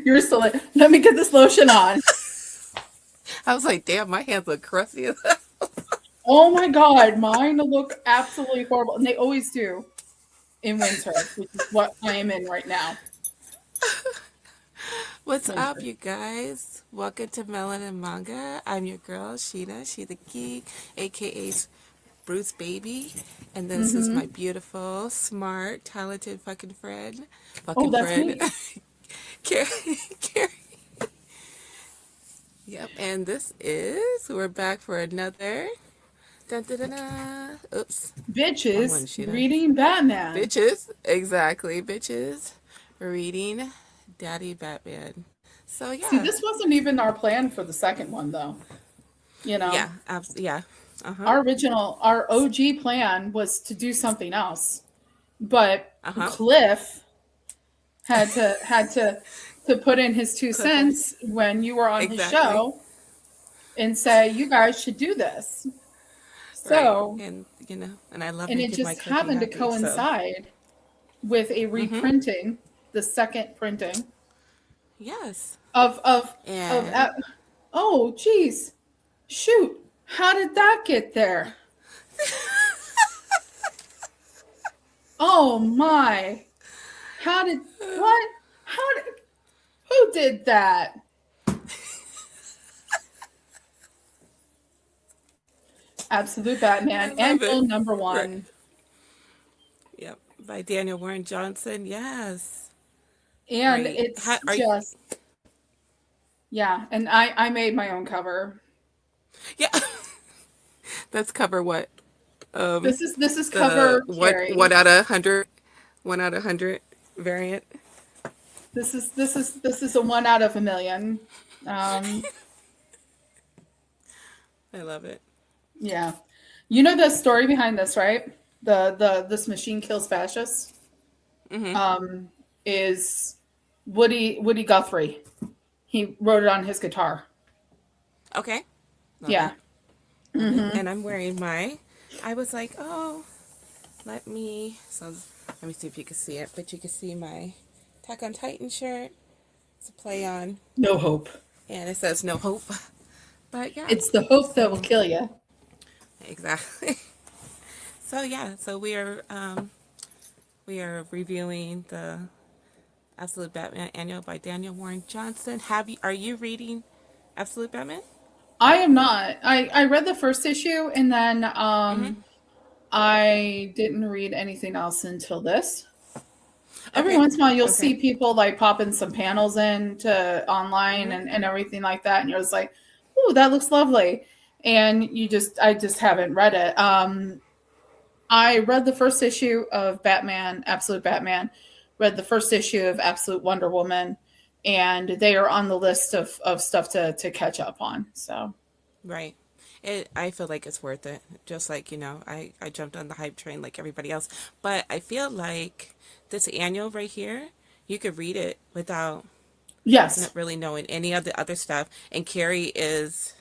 You're still like, let me get this lotion on. I was like, damn, my hands look crusty. Oh my God, mine look absolutely horrible. And they always do in winter, which is what I am in right now. What's up, Winter. you guys? Welcome to Melon and Manga. I'm your girl, Sheena. She the geek, aka Bruce Baby. And this is my beautiful, smart, talented fucking friend. Oh, Fucking that's friend. me. Carrie. Carrie. Yep. And we're back for another. Dun, dun, dun, dun. Oops. Wrong one, Bitches Sheena. reading Batman. Bitches. Exactly, bitches. Reading Daddy Batman. So, See, yeah. this wasn't even our plan for the second one, though. You know, Yeah, yeah. Uh-huh. our OG plan was to do something else, but Uh-huh. Cliff had to put in his two Cliff had cents when you were on his exactly. show and say you guys should do this. Right. So, And and I love and me it give my just cookie happened to happy. So coincide with a mm-hmm. reprinting, the second printing Yes. of of of. And Oh, geez, shoot! How did that get there? Oh my! How did what? How did? Who did that? Absolute I Batman, love annual it. number Right. one, Yep. By Daniel Warren Johnson. Yes. and Right. it's Are you just yeah. And I made my own cover. yeah. That's cover what? Um This is the cover Carrie. 1 out of 100 variant. This is a 1 out of 1 million. Um, I love it. yeah, you know the story behind this, right? The this machine kills fascists. Mm-hmm. Um, is Woody Guthrie. He wrote it on his guitar. Okay. Love Yeah. it. Love it. And I'm wearing I was like, oh, let me see if you can see it, but you can see my Attack on Titan shirt. It's a play on, No hope. and it says no hope. But yeah, It's the hope that will so kill you. exactly. So yeah, so we are reviewing the Absolute Batman Annual by Daniel Warren Johnson. Are you reading Absolute Batman? I am not. I read the first issue and then Mm-hmm. I didn't read anything else until this. Every Okay. once in a while you'll Okay. see people like popping some panels into online Mm-hmm. and everything like that, and you're just like, ooh, that looks lovely. And I just haven't read it. I read the first issue of Batman, Absolute Batman, read the first issue of Absolute Wonder Woman, and they are on the list of stuff to catch up on. So Right. I feel like it's worth it. Just like, I jumped on the hype train like everybody else. But I feel like this annual right here, you could read it without not yes. really knowing any of the other stuff. And Carrie is,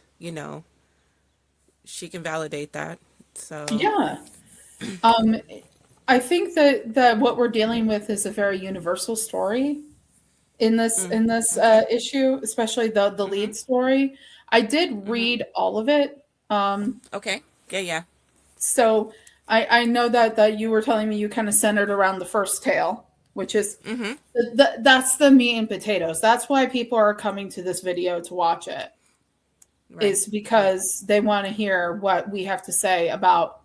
she can validate that. So, Yeah. Um, I think that what we're dealing with is a very universal story in this okay. issue, especially the Mm-hmm. lead story. I did Mm-hmm. read all of it, Okay. Yeah, yeah. so I know that you were telling me you kind of centered around the first tale, which is Mm-hmm. that's the meat and potatoes. That's why people are coming to this video to watch it, Right. is Right. because they want to hear what we have to say about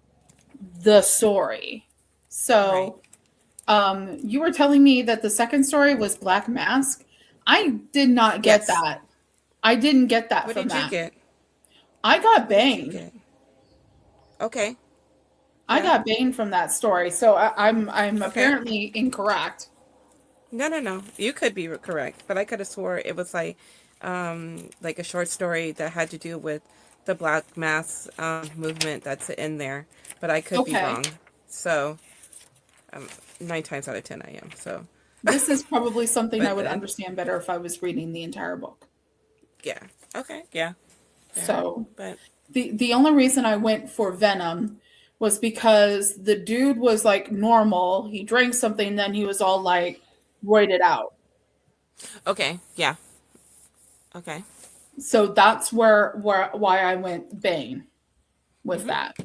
the story. Right. So you were telling me that the second story was Black Mask. I did not get Yes. that. I didn't get that What from did you that. get? I got What did you Bane. get? Okay. I Yeah. got Bane from that story. So I'm Okay. apparently incorrect. No, no, no. You could be correct, but I could have swore it was like a short story that had to do with the Black Mass movement that's in there. But I could be Okay. wrong. So, um, 9 times out of 10, I am. So, This is probably something I but would then, understand better if I was reading the entire book. yeah. Okay. Yeah. Yeah. So But the only reason I went for Venom was because the dude was like normal. He drank something, then he was all like roided out. Okay. Yeah. Okay. So that's where why I went Bane with Mm-hmm. that.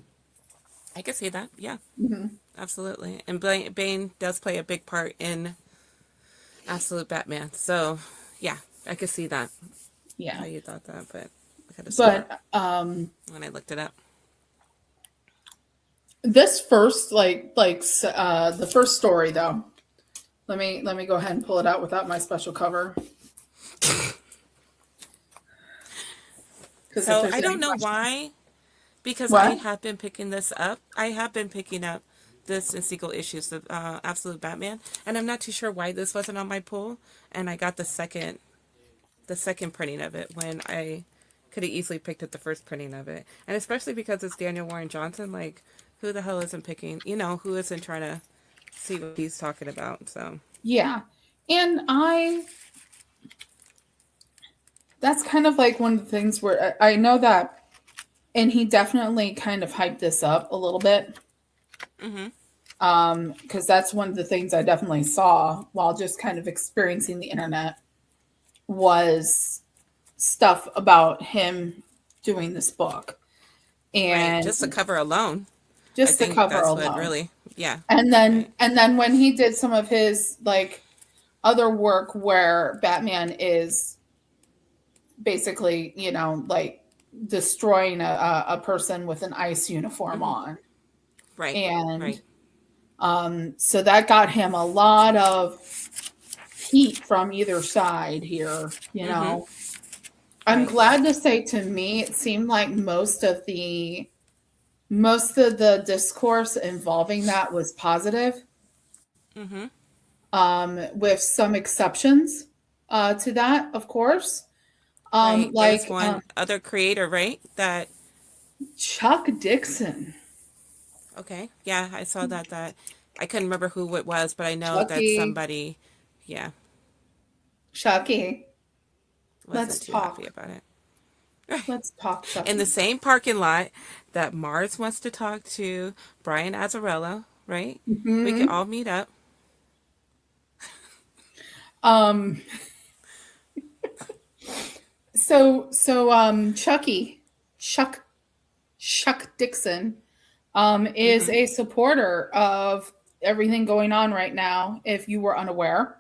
I can see that. Yeah. Hmm. Absolutely. And Bane does play a big part in Absolute Batman. So, yeah, I could see that. Yeah. How you thought that, but I could have swore But when I looked it up. this first the first story though. Let me go ahead and pull it out without my special cover because if So there's I any don't know questions. why, because I What? have been picking this up. I have been picking up this in sequel issues of Absolute Batman, and I'm not too sure why this wasn't on my pull. And I got the second printing of it when I could have easily picked up the first printing of it, and especially because it's Daniel Warren Johnson. Like, who the hell isn't picking? You know, who isn't trying to see what he's talking about? So. Yeah. And that's kind of like one of the things where I know that, and he definitely kind of hyped this up a little bit. Mm-hmm. Because that's one of the things I definitely saw while just kind of experiencing the internet was stuff about him doing this book Right. and Just the cover alone. I just the think cover that's what alone. really. Yeah. And then Right. when he did some of his like other work where Batman is basically, like destroying a person with an ice uniform Mm-hmm. on. Right. And Right. so that got him a lot of heat from either side here. Mm-hmm. I'm Right. glad to say to me, it seemed like most of the discourse involving that was positive, Mm-hmm. with some exceptions to that, of course. Right. There's Like one other creator, right? That. Chuck Dixon, Okay. Yeah, I saw that. I couldn't remember who it was, but I know that Chucky, somebody. Yeah, Chucky. wasn't Let's too happy talk. about it. Let's talk, In the Chucky. same parking lot that Mars wants to talk to Brian Azzarello, right? We could Hmm. all meet up. Um. Chucky, Chuck Chuck Dixon, is Mm-hmm. a supporter of everything going on right now. If you were unaware,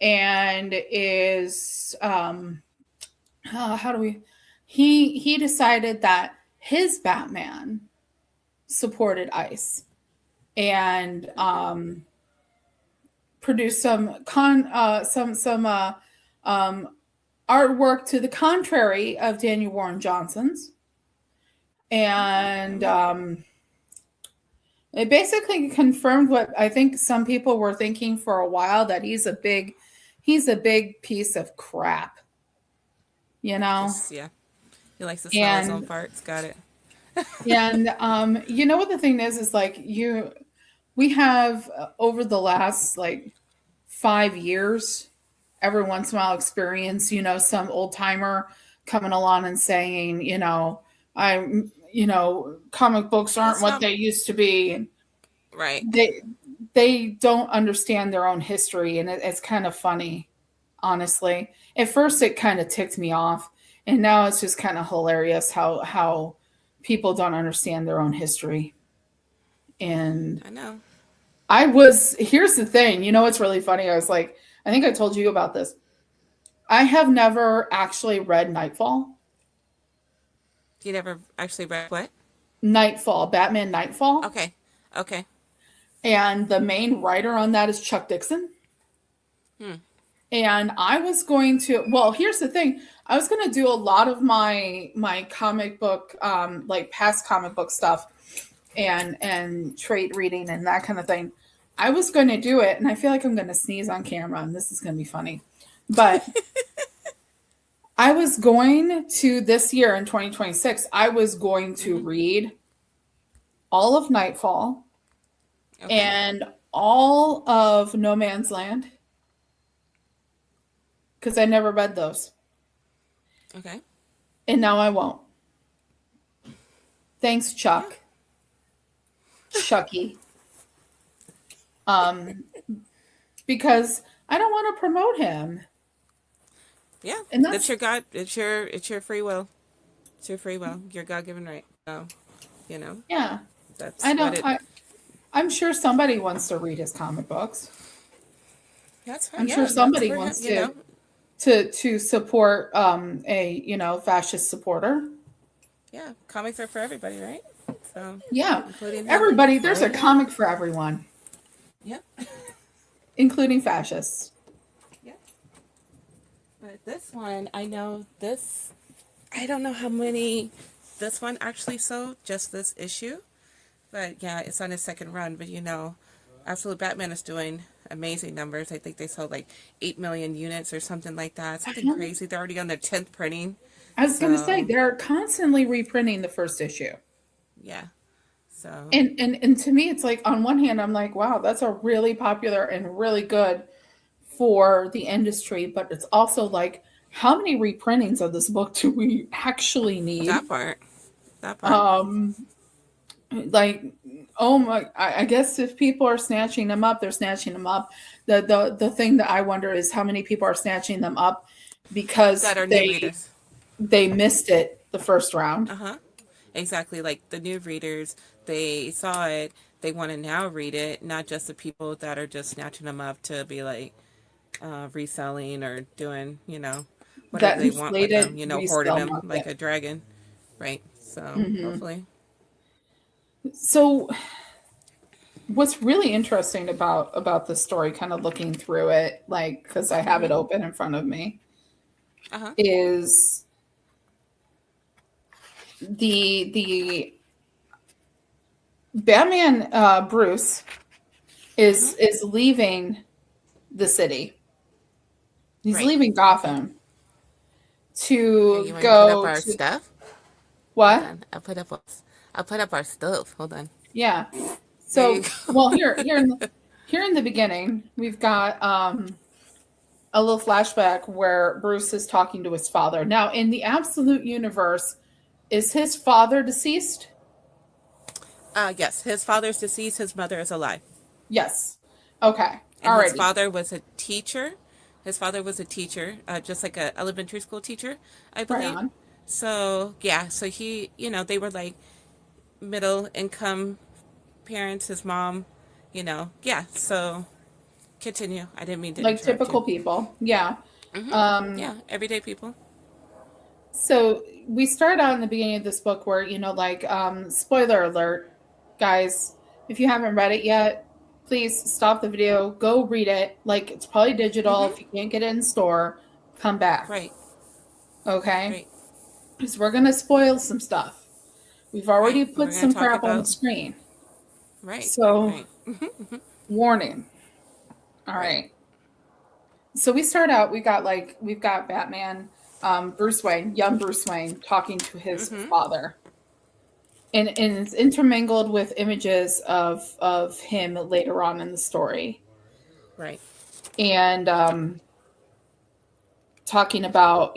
and is how do we? He decided that his Batman supported ICE and produced some um, artwork to the contrary of Daniel Warren Johnson's, Okay. I and mean, it basically confirmed what I think some people were thinking for a while, that he's a big piece of crap, you know. just yeah. He likes to smell his own And farts. Got it. you know what the thing is like we have over the last like 5 years, every once in a while experience, some old timer coming along and saying, comic books aren't That's what not they used to be. And right. they don't understand their own history, and it's kind of funny, honestly. At first it kind of ticked me off, and now it's just kind of hilarious how people don't understand their own history. And I know. here's the thing, it's really funny. I was like, I think I told you about this. I have never actually read You never actually read what? Batman Nightfall, Okay. Okay. and the main writer on that is Chuck Dixon. Hmm. And I was going to, well, here's the thing. I was going to do a lot of my comic book, like past comic book stuff, and trade reading and that kind of thing. I was going to do it, and I feel like I'm going to sneeze on camera, and this is going to be funny. But I was going to, this year in 2026, I was going to Mm-hmm. read all of Nightfall Okay. and all of No Man's Land because I never read those. Okay. And now I won't. Thanks, Yeah. Chucky. Um, because I don't want to promote him. Yeah, And that's that's your God. It's your free will. It's your free will. Your God given right. So, you know, yeah. I that's what don't it. I'm sure somebody wants to read his comic books. That's fine. I'm sure Yeah, that's somebody for him. wants to support a fascist supporter. Yeah, comics are for everybody, right? So, Yeah. including him. Everybody, there's a Why not? comic for everyone, Yep. including fascists. Yep. But this one, I know this. I don't know how many this one actually sold. Just this issue. But yeah, it's on its second run. But Absolute Batman is doing amazing numbers. I think they sold like 8 million units or something like that. Something crazy. They're already on their 10th printing. I was going to say So, they're constantly reprinting the first issue. yeah. So, And to me it's like on one hand I'm like, wow, that's a really popular and really good for the industry, but it's also like how many reprintings of this book do we actually need? that part. That part. Um like oh my I guess if people are snatching them up, they're snatching them up. The thing that I wonder is how many people are snatching them up because That are new readers. they missed it the first round. Uh huh. Exactly. Like the new readers, they saw it. They want to now read it, not just the people that are just snatching them up to be like reselling or doing, whatever That they want with them, inflated hoarding resale them like market. a dragon. Right. So Hmm. hopefully. So what's really interesting about the story, kind of looking through it, like because I have it Mm-hmm. open in front of me, Uh huh. is the Batman Bruce Mm-hmm. is leaving the city. He's Right. leaving Okay. Gotham Okay. to You want to put up go our to stuff? Hold what? on. I'll put up our stuff. Hold on. Yeah. There you So go. well here in the beginning we've got a little flashback where Bruce is talking to his father. Now in the absolute universe, is his father deceased? Yes. His father's deceased. His mother is alive. Yes. Okay. And his Alrighty. father was a teacher. His father was a teacher, just like a elementary school teacher, I Right believe. on. So yeah, so he, they were like middle income parents. His mom, yeah. So continue. I didn't mean to Like interrupt typical you. people. Yeah. Mm-hmm. Um, Yeah, everyday people. so we start out in the beginning of this book where, spoiler alert, guys, if you haven't read it yet, please stop the video, go read it. Like it's probably digital. Mm-hmm. If you can't get it in store, come back. Right. Okay? Right. Because we're gonna spoil some stuff. We've Right. already And put we're gonna some talk crap on the about screen. right. So Right. warning. All Right. right. So we start out, we've got Batman, Bruce Wayne, young Bruce Wayne, talking to his Mm-hmm. father. And it's intermingled with images of him later on in the story. Right. And talking about,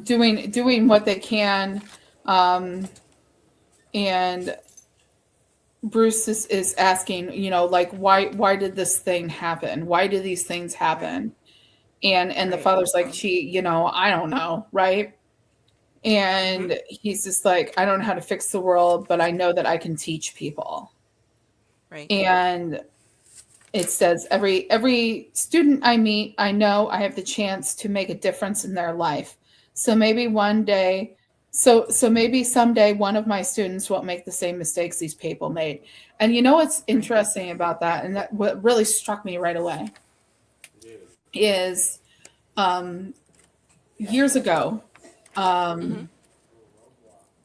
doing what they can. Um, and Bruce is asking, like why did this thing happen? Why do these things Right. happen? And the Right. father's like, I don't know, right? Mm-hmm. And he's just like, I don't know how to fix the world, but I know that I can teach people. Right. And it says every student I meet, I know I have the chance to make a difference in their life. So maybe one day, so maybe someday one of my students won't make the same mistakes these people made. And you know what's Right. interesting about that, and that what really struck me right away is years ago, Mm-hmm. um,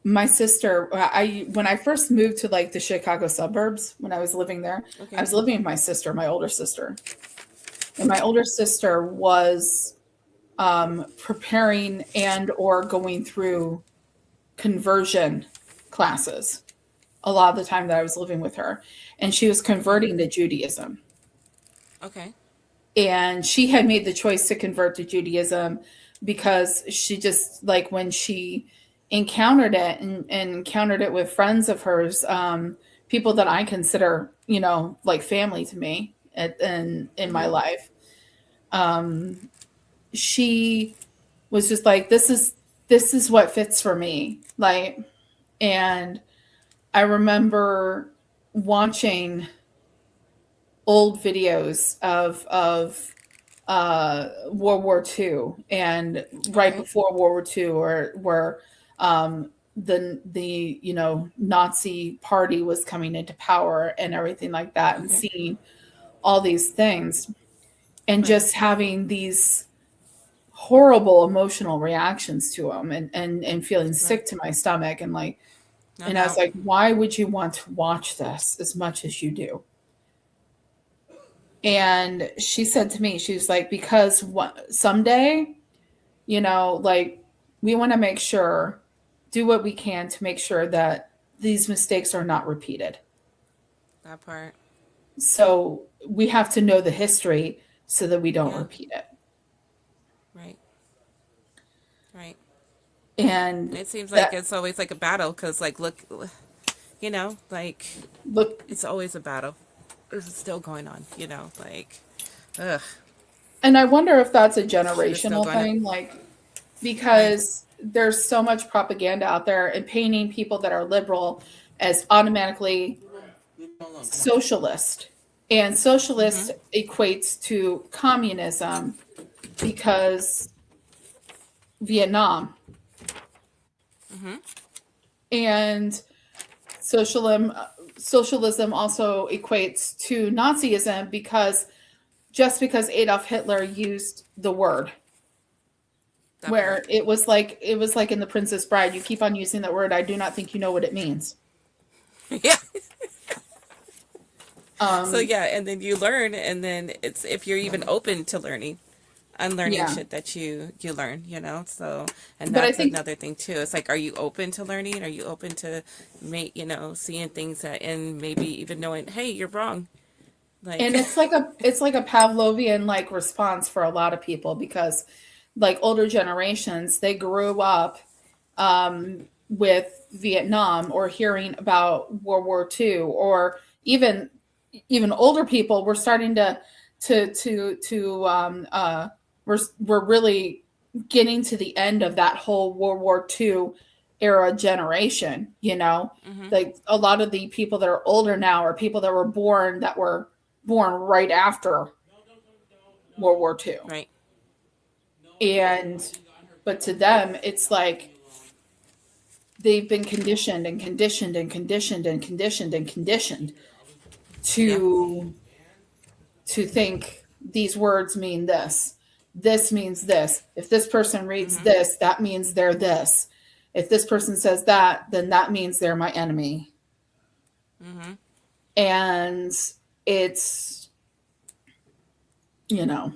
my sister, I when I first moved to like the Chicago suburbs when I was living there, I Okay. was living with my sister, my older sister, and my older sister was preparing and or going through conversion classes a lot of the time that I was living with her, and she was Okay. converting to Judaism. Okay. And she had made the choice to convert to Judaism because she just like when she encountered it and encountered it with friends of hers, people that I consider like family to me and in my Mm-hmm. life. Um, she was just like, this is what fits for me. Like, and I remember watching old videos of World War II and right Okay. before World War II, or where the Nazi party was coming into power and everything like that, and Okay. seeing all these things and Right. just having these horrible emotional reactions to them, and feeling Right. sick to my stomach, and like, No and I was doubt. like, why would you want to watch this as much as you do? And she said to me, she was like, because someday, like, we want to make sure, do what we can to make sure that these mistakes are not repeated. That part. So we have to know the history so that we don't Yeah. repeat it. Right. Right. And It seems like that, it's always like a battle because, like, look, like look, it's always a battle. It's still going on. Like, ugh, and I wonder if that's a shit is still generational going on. thing, like, Right. because there's so much propaganda out there and painting people that are liberal as automatically socialist. And Mm-hmm. socialist equates to communism because Vietnam. Mm-hmm. And socialism also equates to Nazism because just because Adolf Hitler used the word, That part. where it was like in The Princess Bride, you keep on using that word, I do not think you know what it means. Yeah. So Um, yeah, and then you learn, and then it's if you're even open to learning, unlearning yeah, shit that you learn. So, and but I that's think, another thing too. It's like, are you open to learning? Are you open to seeing things that, and maybe even knowing, hey, you're wrong. Like, and it's like a Pavlovian like response for a lot of people, because like older generations, they grew up with Vietnam, or hearing about World War II, or even older people were starting to we're really getting to the end of that whole World War II era generation. mm-hmm. Like a lot of the people that are older now are people that were born right after World War II. Right. And but to them, it's like they've been conditioned and conditioned and conditioned and conditioned and conditioned Yeah. to think these words mean this. This means this. If this person reads Mm-hmm. this, that means they're this. If this person says that, then that means they're my enemy. Mm-hmm. And it's, you know,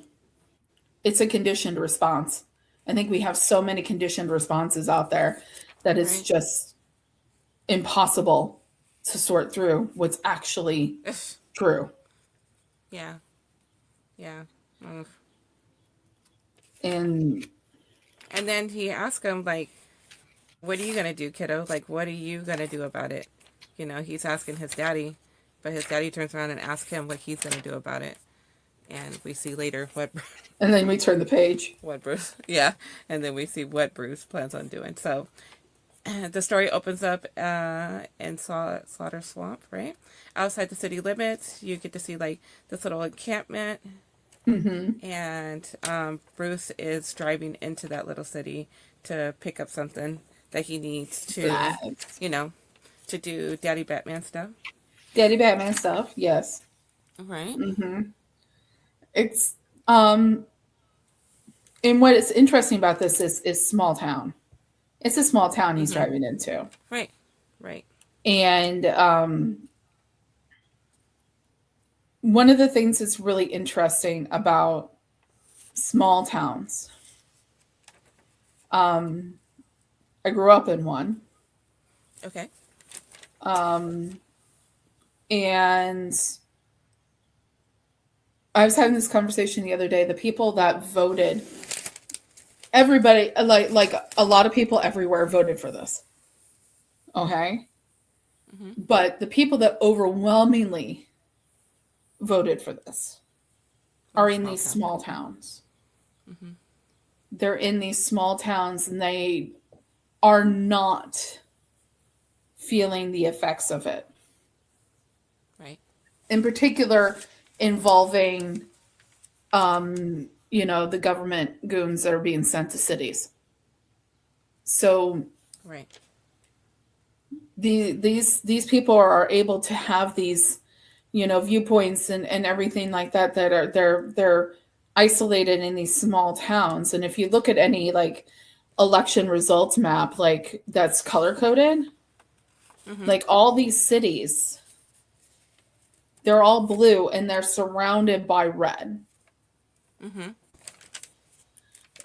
it's a conditioned response. I think we have so many conditioned responses out there that it's Right. just impossible to sort through what's actually true. Yeah. Yeah. Mm. And And then he asked him, like, what are you gonna do, kiddo? Like, what are you gonna do about it? He's asking his daddy, but his daddy turns around and asks him what he's gonna do about it. And we see later what and then we turn the page. what Bruce, yeah, and then we see what Bruce plans on doing. So the story opens up in Slaughter Swamp, right outside the city limits. You get to see like this little encampment, Mm-hmm. and Bruce is driving into that little city to pick up something that he needs to, Flags. you know, to do Daddy Batman stuff. Daddy Batman stuff, yes. Right. Mm-hmm. It's um and what is interesting about this is small town. It's a small town he's Mm-hmm. driving into. Right. Right. And one of the things that's really interesting about small towns, um, I grew up in one, Okay. um, and I was having this conversation the other day. The people that voted, everybody, like a lot of people everywhere voted for this. Okay, Mm-hmm. but the people that overwhelmingly voted for this in are a in small these town. small towns. Mm-hmm. They're in these small towns and they are not feeling the effects of it. Right. In particular, involving, the government goons that are being sent to cities. So Right. these people are able to have these, viewpoints and everything like that that are they're isolated in these small towns. And if you look at any like election results map like that's color coded, Mm-hmm. like all these cities, they're all blue and they're surrounded by red. Mm-hmm.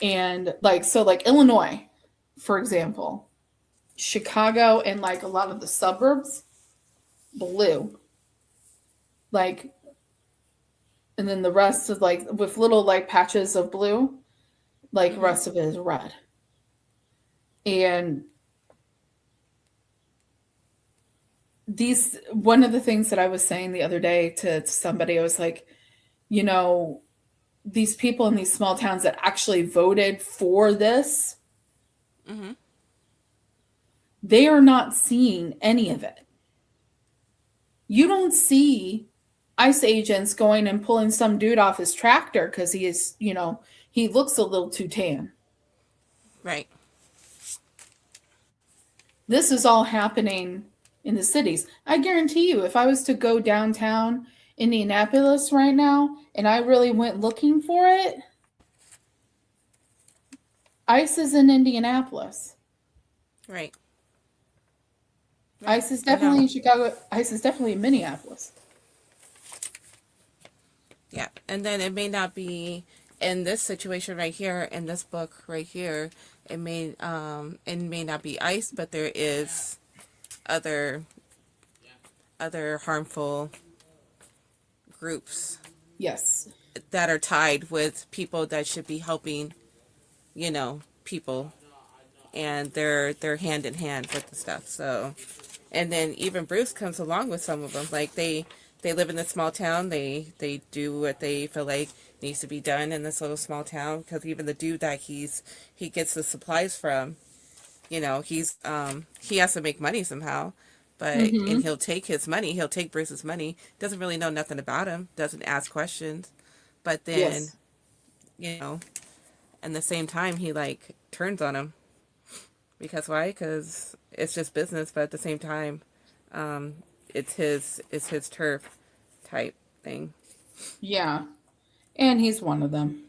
And like so like Illinois, for example, Chicago and like a lot of the suburbs, blue. Like, and then the rest is like with little like patches of blue, like the Mm-hmm. rest of it is red. And these one of the things that I was saying the other day to somebody, I was like, you know, these people in these small towns that actually voted for this, Mm-hmm. they are not seeing any of it. You don't see ICE agents going and pulling some dude off his tractor because he is, he looks a little too tan. Right. This is all happening in the cities. I guarantee you, if I was to go downtown Indianapolis right now and I really went looking for it, ICE is in Indianapolis. Right. Right. ICE is I know. definitely in Chicago. ICE is definitely in Minneapolis. Yeah. And then it may not be in this situation right here, in this book right here, it may not be ICE, but there is other other harmful groups Yes. that are tied with people that should be helping, people, and they're hand in hand with the stuff. So, and then even Bruce comes along with some of them. Like they live in this small town. They do what they feel like needs to be done in this little small town. Because even the dude that he gets the supplies from, he has to make money somehow. But and Mm-hmm. he'll take his money. He'll take Bruce's money. Doesn't really know nothing about him. Doesn't ask questions. But then, Yes. you know, at the same time, he like turns on him because why? Because it's just business. But at the same time, um, it's his turf type thing. Yeah. And he's one of them.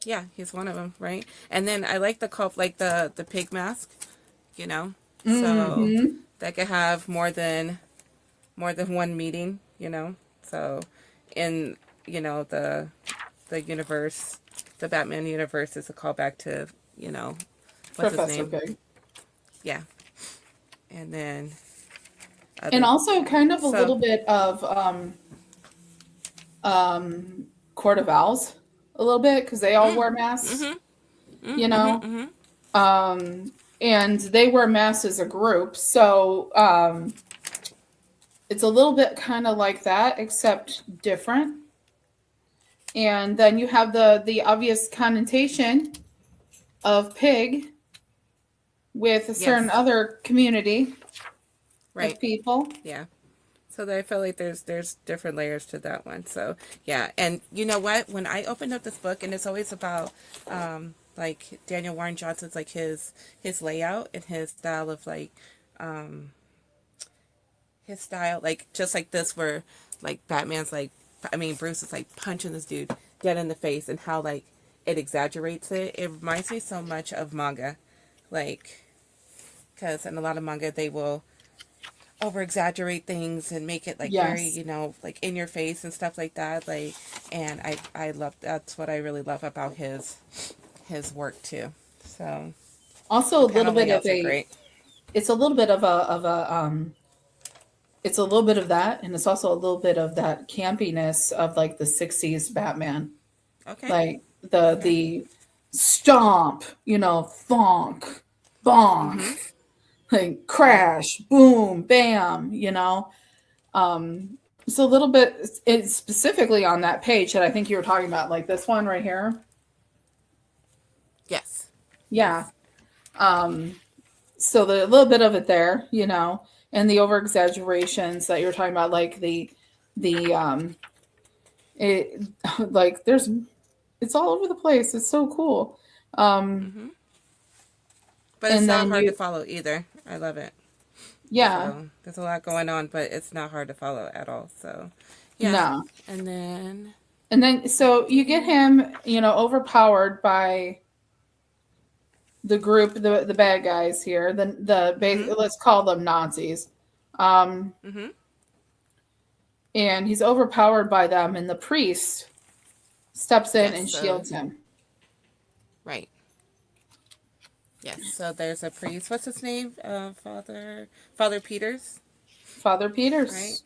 Yeah, he's one of them, right? And then I like the like the pig mask, you know, so Mm-hmm. that could have more than one meeting, So in the universe, the Batman universe is a callback to you know what's his Professor name? Pig. Yeah, and then And other also kind of a so. little bit of um, Court of Owls, a little bit, because they all Mm, wear masks, mhm. you Mhm. know? Mhm. And they wear masks as a group. So it's a little bit kind of like that, except different. And then you have the obvious connotation of pig with a certain Yes. other community Right. of people. Yeah. So I feel like there's different layers to that one. So yeah, and you know what? When I opened up this book, and it's always about like Daniel Warren Johnson's like his layout and his style of like um, his style like just like this where like Batman's like Bruce is like punching this dude dead in the face and how like it exaggerates it. It reminds me so much of manga, like because in a lot of manga they will over exaggerate things and make it like very Yes. like in your face and stuff like that, like, and I love, that's what I really love about his work too. So Also the a little panel bit of layouts are a great. it's a little bit of a it's a little bit of that, and it's also a little bit of that campiness of like the 60s Batman. Okay. Like the Okay. the stomp, thonk, bonk, Mm-hmm. like Right. crash, boom, bam, um It's a little bit, it's specifically on that page that I think you were talking about, like this one right here. Yes. Yeah. Yes. Um, so the little bit of it there, and the over exaggerations that you're talking about, like the it like there's it's all over the place. It's so cool. Um, Mm-hmm. But it's and not then hard to you, follow either. I love it. yeah, So there's a lot going on, but it's not hard to follow at all. So, yeah. no, And then and then so you get again. him, overpowered by the group, the bad guys here, Mm-hmm. let's call them Nazis. Um, Mm-hmm. and he's overpowered by them, and the priest steps in Yes. and So shields him. right. Yes. So there's a priest. What's his name? Father Peters. Father Right. Peters.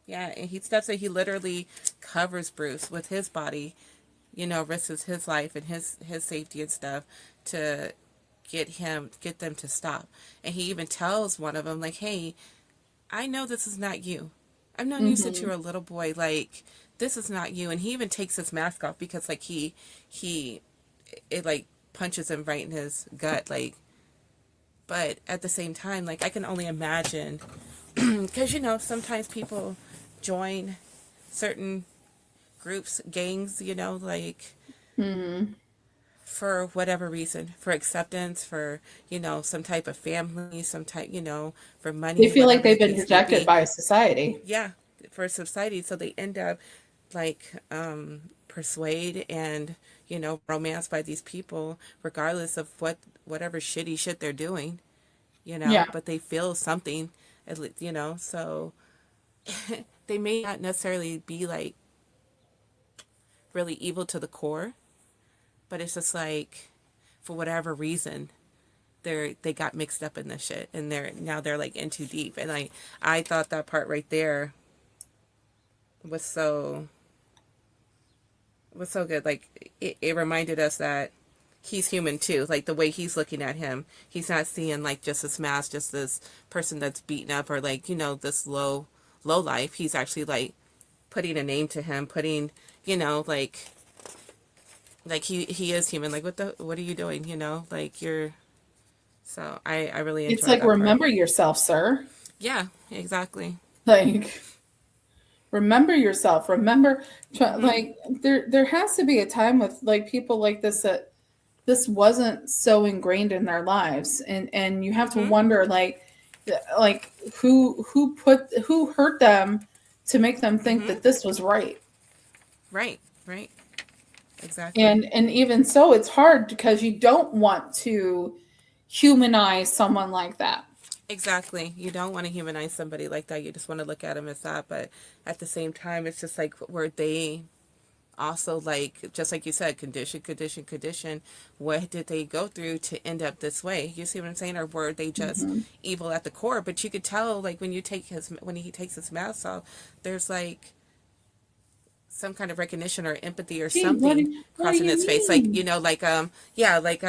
Yeah. And he steps in. He literally covers Bruce with his body. Risks his life and his safety and stuff to get them to stop. And he even tells one of them like, "Hey, I know this is not you. I've known you since you Mm-hmm. were a little boy. Like, this is not you." And he even takes his mask off because like he it like punches him right in his gut, like. But at the same time, like, I can only imagine because sometimes people join certain groups, gangs, like Mm-hmm. for whatever reason, for acceptance, for, some type of family, some type, for They money, feel like whatever the they've been case may rejected be. by society. Yeah, for society. So they end up like persuade and, romance by these people, regardless of whatever shitty shit they're doing, Yeah. but they feel something, at least, so they may not necessarily be like really evil to the core, but it's just like, for whatever reason, they got mixed up in this shit and they're like in too deep. And I thought that part right there was so good. Like it reminded us that he's human too. Like the way he's looking at him, he's not seeing like just this mask, just this person that's beaten up or like, this low life. He's actually like putting a name to him, putting, like he is human. Like what are you doing? Like you're. So I really It's enjoyed like, that part. remember yourself, sir. Yeah, exactly. Like, remember yourself. Remember, Mhm. like, there has to be a time with like people like this that this wasn't so ingrained in their lives, and you have to Mhm. wonder, like who hurt them to make them think Mhm. that this was right. Right. Right. Exactly. And even so, it's hard because you don't want to humanize someone like that. Exactly. You don't want to humanize somebody like that. You just want to look at them as that. But at the same time, it's just like where they also, like, just like you said, condition, condition, condition. What did they go through to end up this way? You see what I'm saying? Or were they just Hmm. evil at the core? But you could tell, like, when he takes his mask off, there's like some kind of recognition or empathy or Gee, something what do crossing you his face. Like, mean? like yeah, like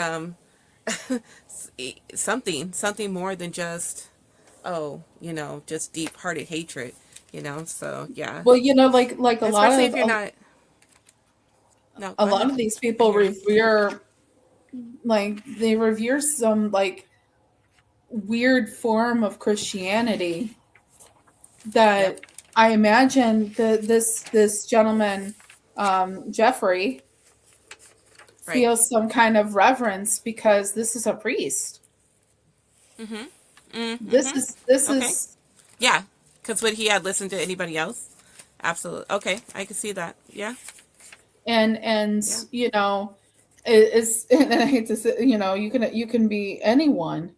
something more than just, oh, just deep hearted hatred, so yeah. Well, like Especially if you're not. No, a go lot ahead. of these I people hear you. revere, like they revere some like weird form of Christianity Yep. that I imagine this gentleman, Jeffrey, Right. feels some kind of reverence because this is a priest. This Mm-hmm. is this Okay. is Yeah, because would he had listened to anybody else? Absolutely. Okay, I can see that. Yeah. and Yeah. it's and I hate to say, you can be anyone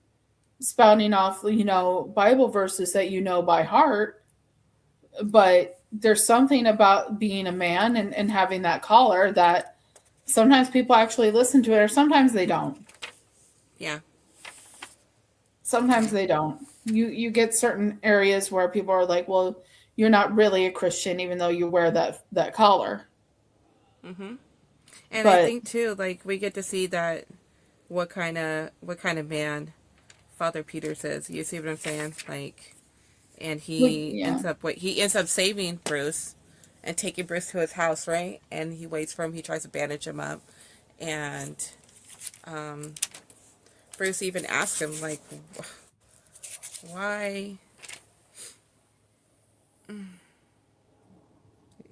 spouting off, Bible verses that by heart, but there's something about being a man and having that collar that sometimes people actually listen to it, or sometimes they don't. Yeah. Sometimes Yeah. they don't. You get certain areas where people are like, well, you're not really a Christian even though you wear that collar. Mm-hmm. And I But think too, like we get to see that what kind of man Father Peters is. You see what I'm saying? Like and Well, yeah. he ends up saving Bruce and taking Bruce to his house, right? And he waits for him. He tries to bandage him up, and um, Bruce even asks him like, "Why?"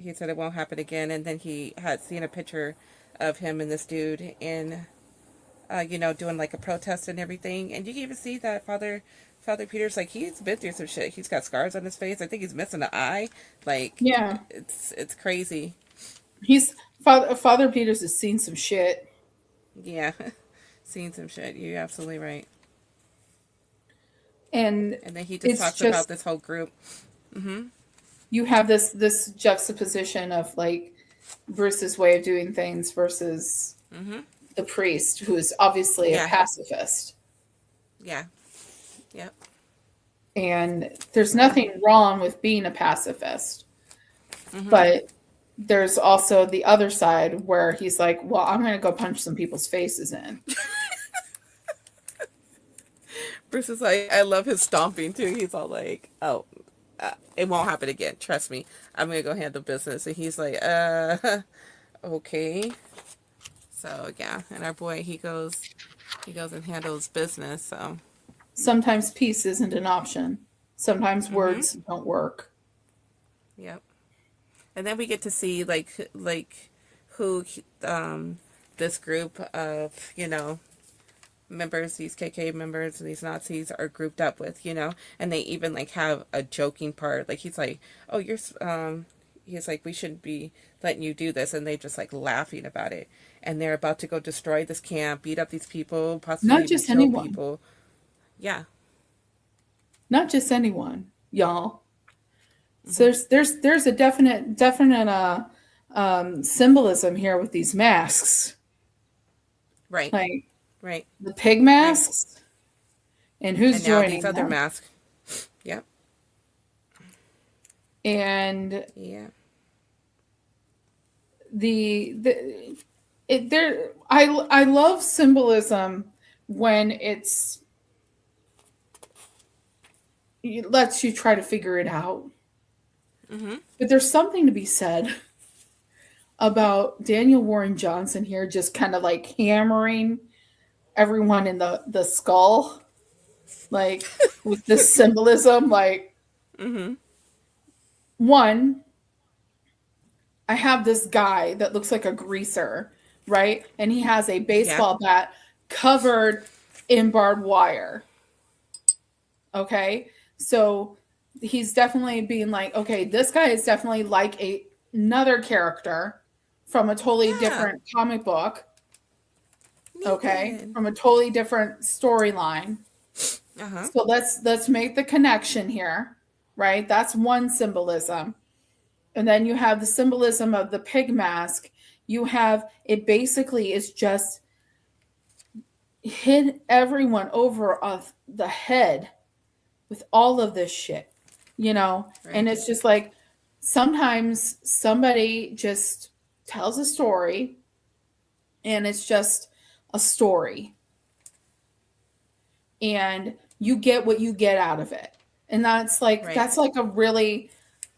He said it won't happen again, and then he had seen a picture of him and this dude in, doing like a protest and everything, and you can even see that Father Peter's like he's been through some shit. He's got scars on his face. I think he's missing an eye. Like Yeah. it's crazy. He's Father Peters has seen some shit. Yeah, seen some shit. You're absolutely right. And And then he just it's talks about just this whole group. Mm-hmm. you have this juxtaposition of like Bruce's way of doing things versus Mm-hmm. the priest, who is obviously a Yeah. pacifist. Yeah. Yep. And there's Yeah. nothing wrong with being a pacifist, Mm-hmm. but there's also the other side where he's like, well, I'm going to go punch some people's faces in. Bruce is like, I love his stomping too. He's all like, "Oh, it won't happen again. Trust me. I'm gonna go handle business." And he's like, okay." So yeah, and our boy, he goes and handles business. So, Sometimes peace isn't an option. Sometimes mm-hmm. words don't work. Yep. And then we get to see who this group of members, these KK members and these Nazis are grouped up with, and they even like have a joking part. Like he's like, "Oh, he's like, we shouldn't be letting you do this," and they just like laughing about it. And they're about to go destroy this camp, beat up these people, possibly Not even just kill anyone. people. Yeah. Not just anyone, y'all. So Mhm. there's a definite symbolism here with these masks, Right. like Right. the pig Right. masks, and who's And now these joining other them. masks. Yep. And Yeah. the it there I love symbolism when it lets you try to figure it out. Mhm. But there's something to be said about Daniel Warren Johnson here just kind of like hammering everyone in the skull, like with this symbolism. Like, Mhm. one, I have this guy that looks like a greaser, right? And he has a Yeah. baseball bat covered in barbed wire. Okay. So he's definitely being like, okay, this guy is definitely like another character from a totally Yeah. different comic book. Okay. Negan. From a totally different storyline. Uh huh. So let's make the connection here, right? That's one symbolism. And then you have the symbolism of the pig mask. You have it basically is just hit everyone over of the head with all of this shit, you know? And Right. it's just like sometimes somebody just tells a story and it's just a story and you get what you get out of it. And Right. that's like a really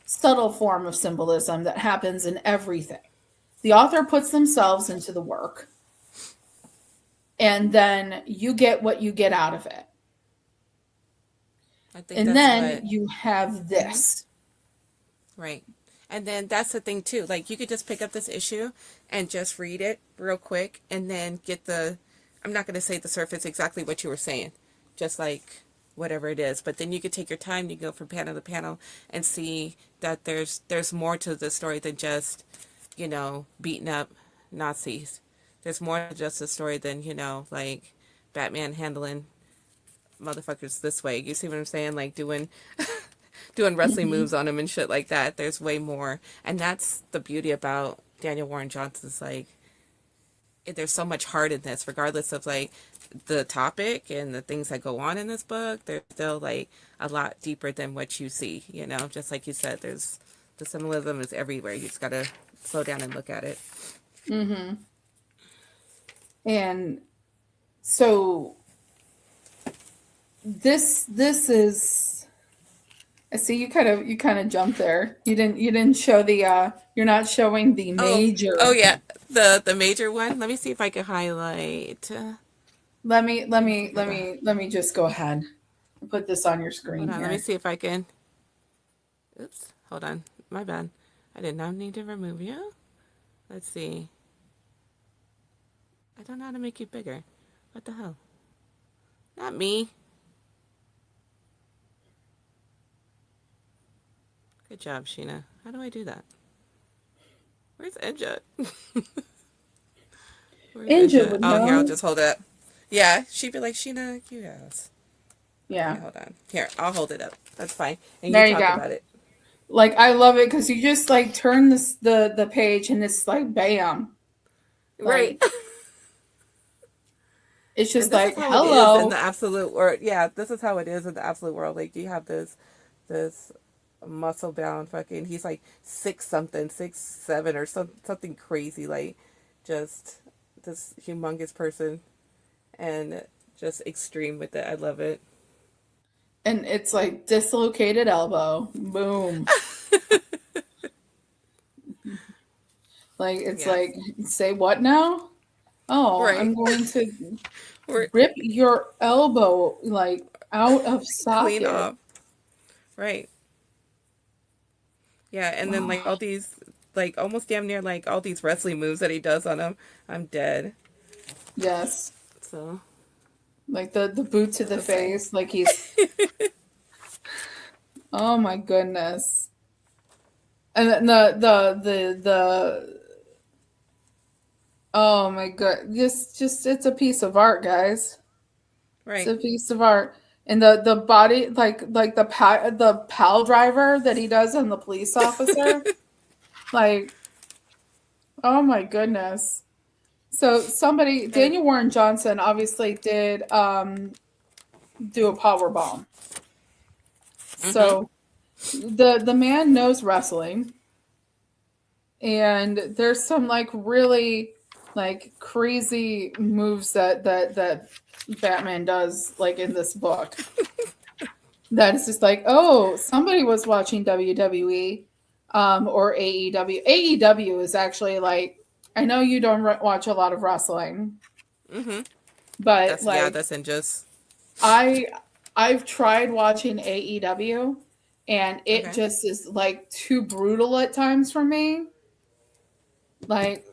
subtle form of symbolism that happens in everything. The author puts themselves into the work and then you get what you get out of it. I think And that's then what. you have Mhm. this. Right. And then that's the thing too. Like you could just pick up this issue and just read it real quick and then get the I'm not going to say the surface exactly what you were saying. Just like whatever it is, but then you could take your time, you go from panel to panel and see that there's more to the story than just, beating up Nazis. There's more to just a story than, like Batman handling motherfuckers this way. You see what I'm saying? Like doing wrestling Mhm. moves on him and shit like that. There's way more, and that's the beauty about Daniel Warren Johnson's like. There's so much heart in this, regardless of like the topic and the things that go on in this book. There's still like a lot deeper than what you see. Just like you said, there's the symbolism is everywhere. You just gotta slow down and look at it. Mhm. And so this is I see you kind of jumped there. You didn't show the you're not showing the Oh, oh major. yeah, the major one. Let me see if I can highlight. Let me let Let me me figure let that. me let me just go ahead and put this on your Hold screen on. Let me here. see if I can. Oops. Hold on. My bad. I did not need to remove you. Let's see. I don't know how to make you bigger. What the hell? Not me. Good job, Sheena. How do I do that? Where's Edja? Where's Angel Edja? would Oh, here, I'll know. just hold it up. Yeah, she'd be like, Sheena, you ass. Okay, Yeah. hold on. Here, I'll hold it up. That's fine. And you There you talk go. about it. Like I love it because you just like turn this the page and it's like bam. Right. Like it's And just this is like how it is in the hello. absolute world. Yeah, this is how it is in the absolute world. Like, you have this muscle bound fucking, he's like six something, 6'7" or something crazy, like just this humongous person, and just extreme with it. I love it. And it's like dislocated elbow. Boom. Like it's Yeah. like say what now? Oh, Right. I'm going to We're rip your elbow like out of clean socket. off. Right. Yeah, and then Wow. like all these, like almost damn near like all these wrestling moves that he does on him. I'm dead. Yes. So Like the boot to the it's like, face. Like he's oh my goodness. And then the oh my god. Just it's a piece of art, guys. It's right. a piece of art. And the body like the pal driver that he does on the police officer. Like, oh my goodness. So somebody, And Daniel Warren Johnson, obviously did do a power bomb. mm-hmm. So the man knows wrestling, and there's some like really like crazy moves that Batman does like in this book. That is just like, oh, somebody was watching WWE or AEW. AEW is actually like, I know you don't watch a lot of wrestling, Mm-hmm. but That's, yeah, like that's in just I I've tried watching AEW and it okay. just is like too brutal at times for me. Like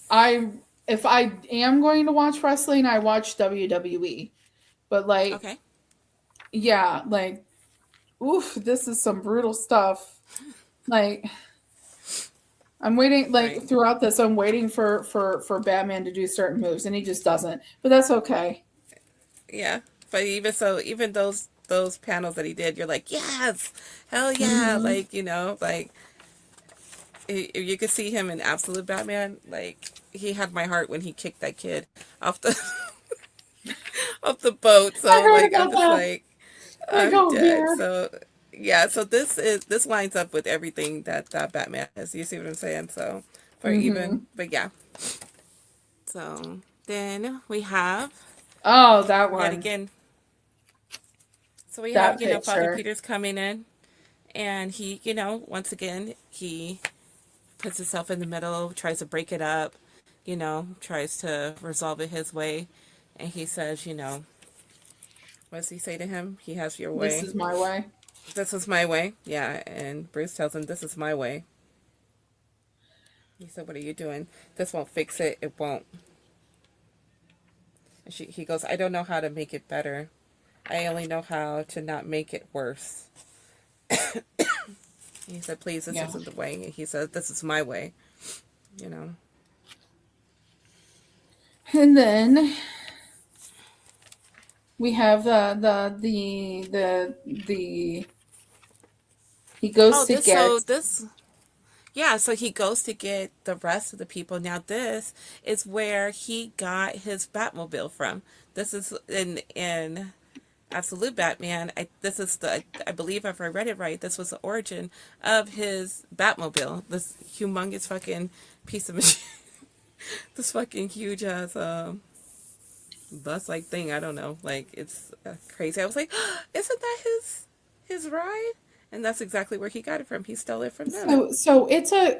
I if I am going to watch wrestling, I watch WWE. But like Okay. yeah, like oof, this is some brutal stuff. Like I'm waiting like Right. throughout this I'm waiting for Batman to do certain moves and he just doesn't. But that's okay. Yeah. But even so, even those panels that he did, you're like, yes, hell yeah, Mhm. like, like if you could see him in absolute Batman, like he had my heart when he kicked that kid off the off the boat. I So heard like I'm about just that. like, Like I'm oh dead. dear. So yeah, so this lines up with everything that Batman is. You see what I'm saying? So for even, Mhm. but yeah. So then we have Oh, that yet one. again. So we have, That Father picture. Peter's coming in, and he, once again, he puts himself in the middle, tries to break it up, tries to resolve it his way. And he says, what does he say to him? He has your This way. is my way. This is my way. Yeah. And Bruce tells him, this is my way. He said, what are you doing? This won't fix it. It won't. And he goes, I don't know how to make it better. I only know how to not make it worse. He said, please, this Yeah. isn't the way. And he said, this is my way, you know. And then we have the he goes Oh, to get so he goes to get the rest of the people. Now, this is where he got his Batmobile from. This is in Absolute Batman. This is I believe if I read it right, this was the origin of his Batmobile. This humongous fucking piece of machine. This fucking huge ass bus like thing. I don't know. Like, it's crazy. I was like, isn't that his ride? And that's exactly where he got it from. He stole it from them. So it's a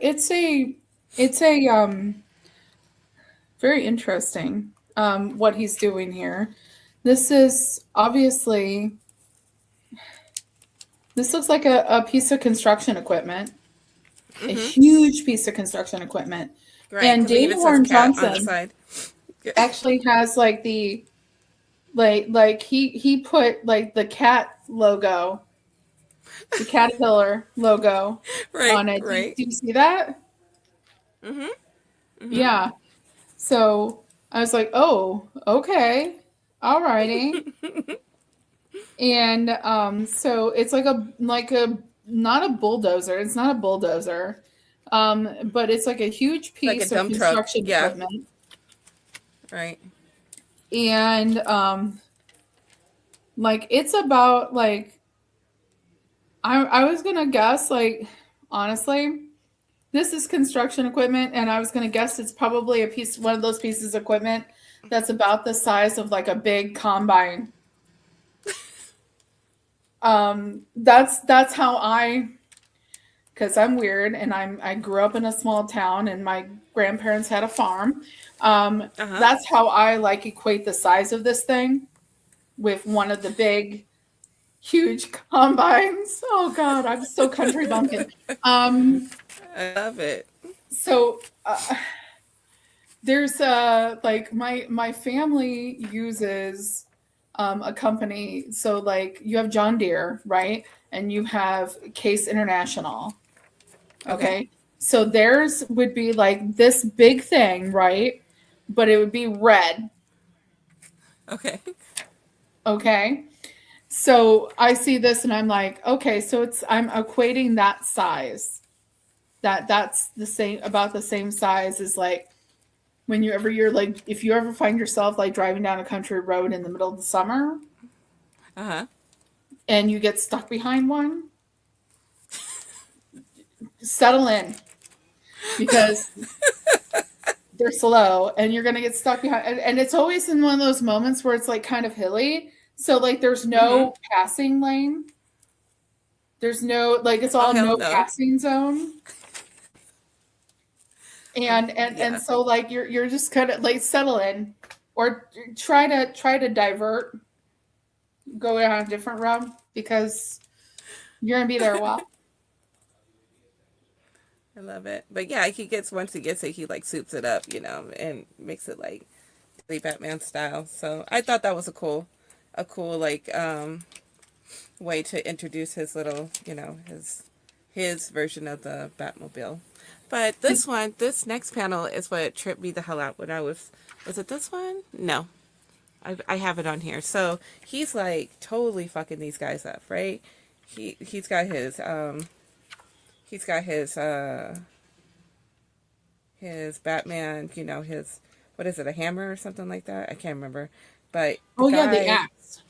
very interesting what he's doing here. This is obviously this looks like a piece of construction equipment, a Mm-hmm. huge piece of construction equipment. Right, And because it Dana even says Warren cat on the Johnson side. actually has like the like he put like the cat logo, the caterpillar logo Right, on it. right. Do you see that? Mm-hmm. Mm-hmm. Yeah. So I was like, oh, okay, all righty. And so it's like a not a bulldozer. It's not a bulldozer, but it's like a huge Like a piece of dump truck. construction Yeah. equipment. Right. And like it's about like I was gonna guess like honestly, this is construction equipment, and I was gonna guess it's probably one of those pieces of equipment that's about the size of like a big combine. That's how because I'm weird and I grew up in a small town and my grandparents had a farm. Uh-huh. That's how I like equate the size of this thing with one of the big, huge combines. Oh God, I'm so country bumpkin. Um, I love it. so there's like my family uses a company. So like you have John Deere, right? And you have Case International. Okay. Okay. So theirs would be like this big thing, right? But it would be red. Okay. Okay. So I see this and I'm like, okay, so I'm equating that size. That's the same about the same size as like you're like if you ever find yourself like driving down a country road in the middle of the summer Uh-huh. and you get stuck behind one, settle in because they're slow and you're gonna get stuck behind and it's always in one of those moments where it's like kind of hilly, so like there's Mm-hmm. no passing lane, there's no like it's Oh all hell no no. passing zone, and Yeah. so like you're just kind of like settle in or try to divert, go on a different route because you're gonna be there a while. I love it. But yeah, he gets once he gets it, he like soups it up, and makes it like the Batman style. So I thought that was a cool like way to introduce his little, his version of the Batmobile. But this next panel is what tripped me the hell out when I was it this one? No, I have it on here. So he's like totally fucking these guys up, right? He's got his Batman, his what is it, a hammer or something like that? I can't remember. But the Oh yeah, the guy, axe.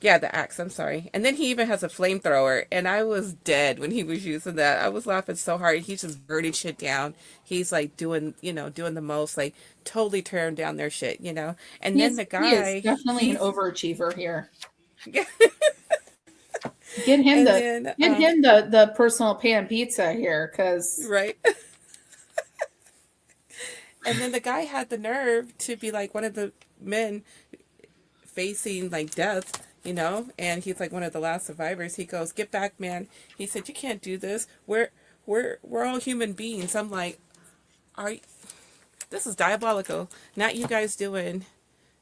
yeah, the axe, I'm sorry. And then he even has a flamethrower, and I was dead when he was using that. I was laughing so hard. He's just burning shit down. He's like doing the most, like totally tearing down their shit. And then the He is guy, definitely an he's overachiever here. yeah. Get him And the then get him the personal pan pizza here, because right. And then the guy had the nerve to be like one of the men facing like death, and he's like one of the last survivors. He goes, "Get back, man." He said, "You can't do this. We're all human beings." I'm like, "Are this is diabolical. Not you guys doing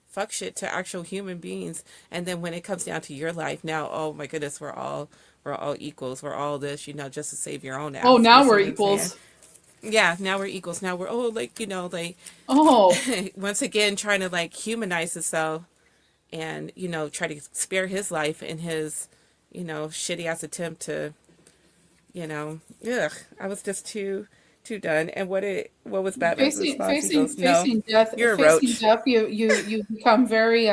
fuck shit to actual human beings, and then when it comes down to your life, now, oh my goodness, we're all equals. We're all this, just to save your own oh, ass." You now see we're what I'm saying? equals. Yeah, now we're equals. Now we're like like Oh, once again trying to like humanize itself and try to spare his life in his shitty ass attempt to ugh, I was just too done. And what was Batman's facing response? He facing goes, "No, facing death, you're a facing roach." death. You become very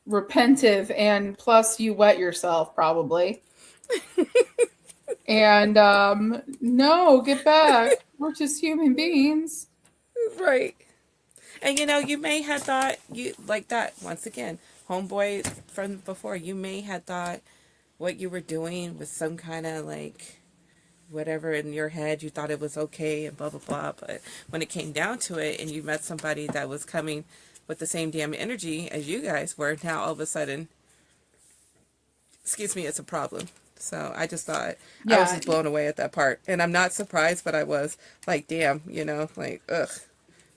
repentive, and plus you wet yourself probably. And no, get back. We're just human beings. Right. And you may have thought you like that once again, homeboy from before. You may have thought what you were doing was some kind of like whatever in your head you thought it was okay and blah blah blah, but when it came down to it and you met somebody that was coming with the same damn energy as you guys were, now all of a sudden, excuse me, it's a problem. So I just thought, I was Yeah, just blown away at that part, and I'm not surprised, but I was like, damn, like, ugh.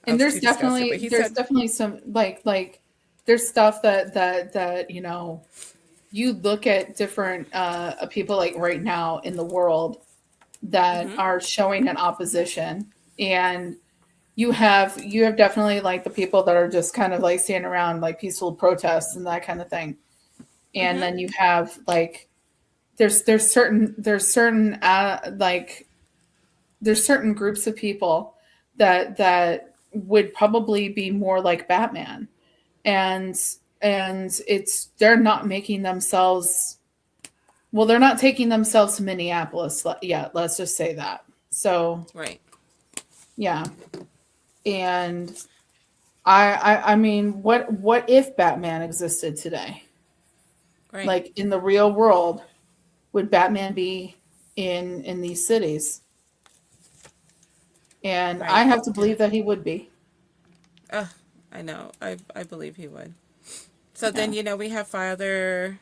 I and was too disgusted, but he there's said, definitely some there's stuff that you look at different people like right now in the world that mm-hmm, are showing an opposition, and you have definitely like the people that are just kind of like standing around like peaceful protests and that kind of thing, and mm-hmm, then you have like there's certain groups of people that would probably be more like Batman, and it's they're not making themselves, well, they're not taking themselves to Minneapolis yet, let's just say that. So right, yeah, and I mean, what if Batman existed today? right, Like in the real world, would Batman be in these cities? And I right, have to yeah. believe that he would be. I know, I believe he would. So Yeah. then, we have Father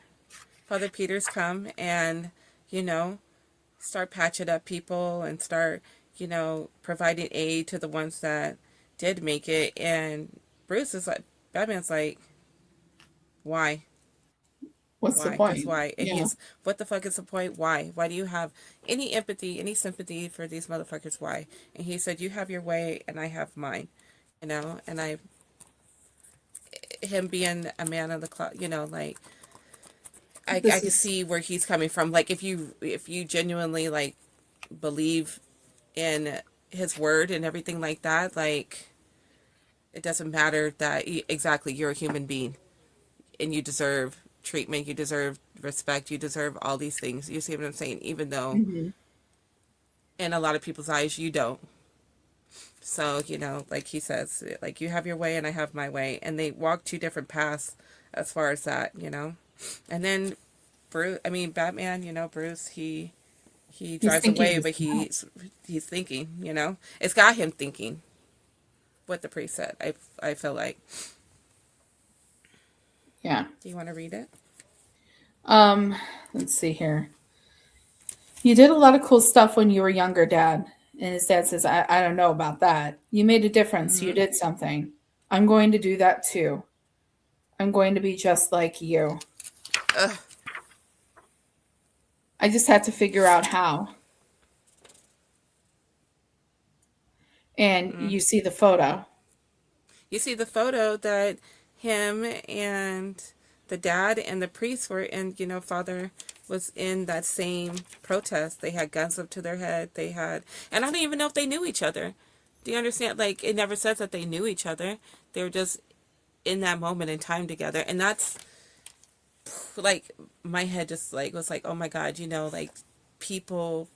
Peters come and, you know, start patching up people and start, providing aid to the ones that did make it. And Bruce is like, Batman's like, why? What's the Why? Just point? why? And Yeah. he's, what the fuck is the point? Why? Why do you have any empathy, any sympathy for these motherfuckers? Why? And he said, you have your way and I have mine, and him being a man of the cloth, like, I This can is see where he's coming from. Like, if you genuinely like believe in his word and everything like that, like, it doesn't matter that exactly, you're a human being and you deserve treatment, you deserve respect, you deserve all these things. You see what I'm saying? Even though mhm. in a lot of people's eyes you don't. So, like he says, like, you have your way and I have my way, and they walk two different paths as far as that. And then Batman, Bruce, he He's drives thinking away, as but well. he's thinking, it's got him thinking what the priest said. I feel like. Yeah. Do you want to read it? Um, let's see here. You did a lot of cool stuff when you were younger, Dad. And his dad says, I don't know about that. You made a difference. You Mm-hmm. did something. I'm going to do that too. I'm going to be just like you. Ugh. I just had to figure out how. And Mm. you see the photo. You see the photo that him and the dad and the priest were in. Father was in that same protest. They had guns up to their head. And I don't even know if they knew each other. Do you understand? Like, it never says that they knew each other. They were just in that moment in time together. And that's like, my head just like was like, oh my God, like, people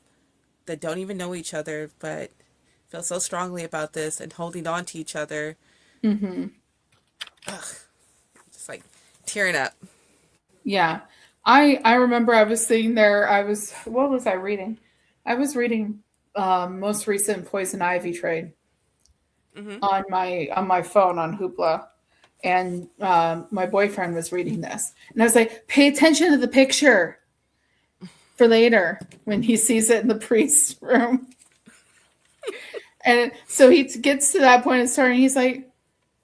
that don't even know each other but feel so strongly about this and holding on to each other. Hmm. Just like tearing up. Yeah. I remember I was sitting there. What was I reading? I was reading most recent Poison Ivy trade Mm-hmm. on my phone on Hoopla, and my boyfriend was reading this, and I was like, "Pay attention to the picture for later when he sees it in the priest's room." And so he gets to that point and starting. He's like,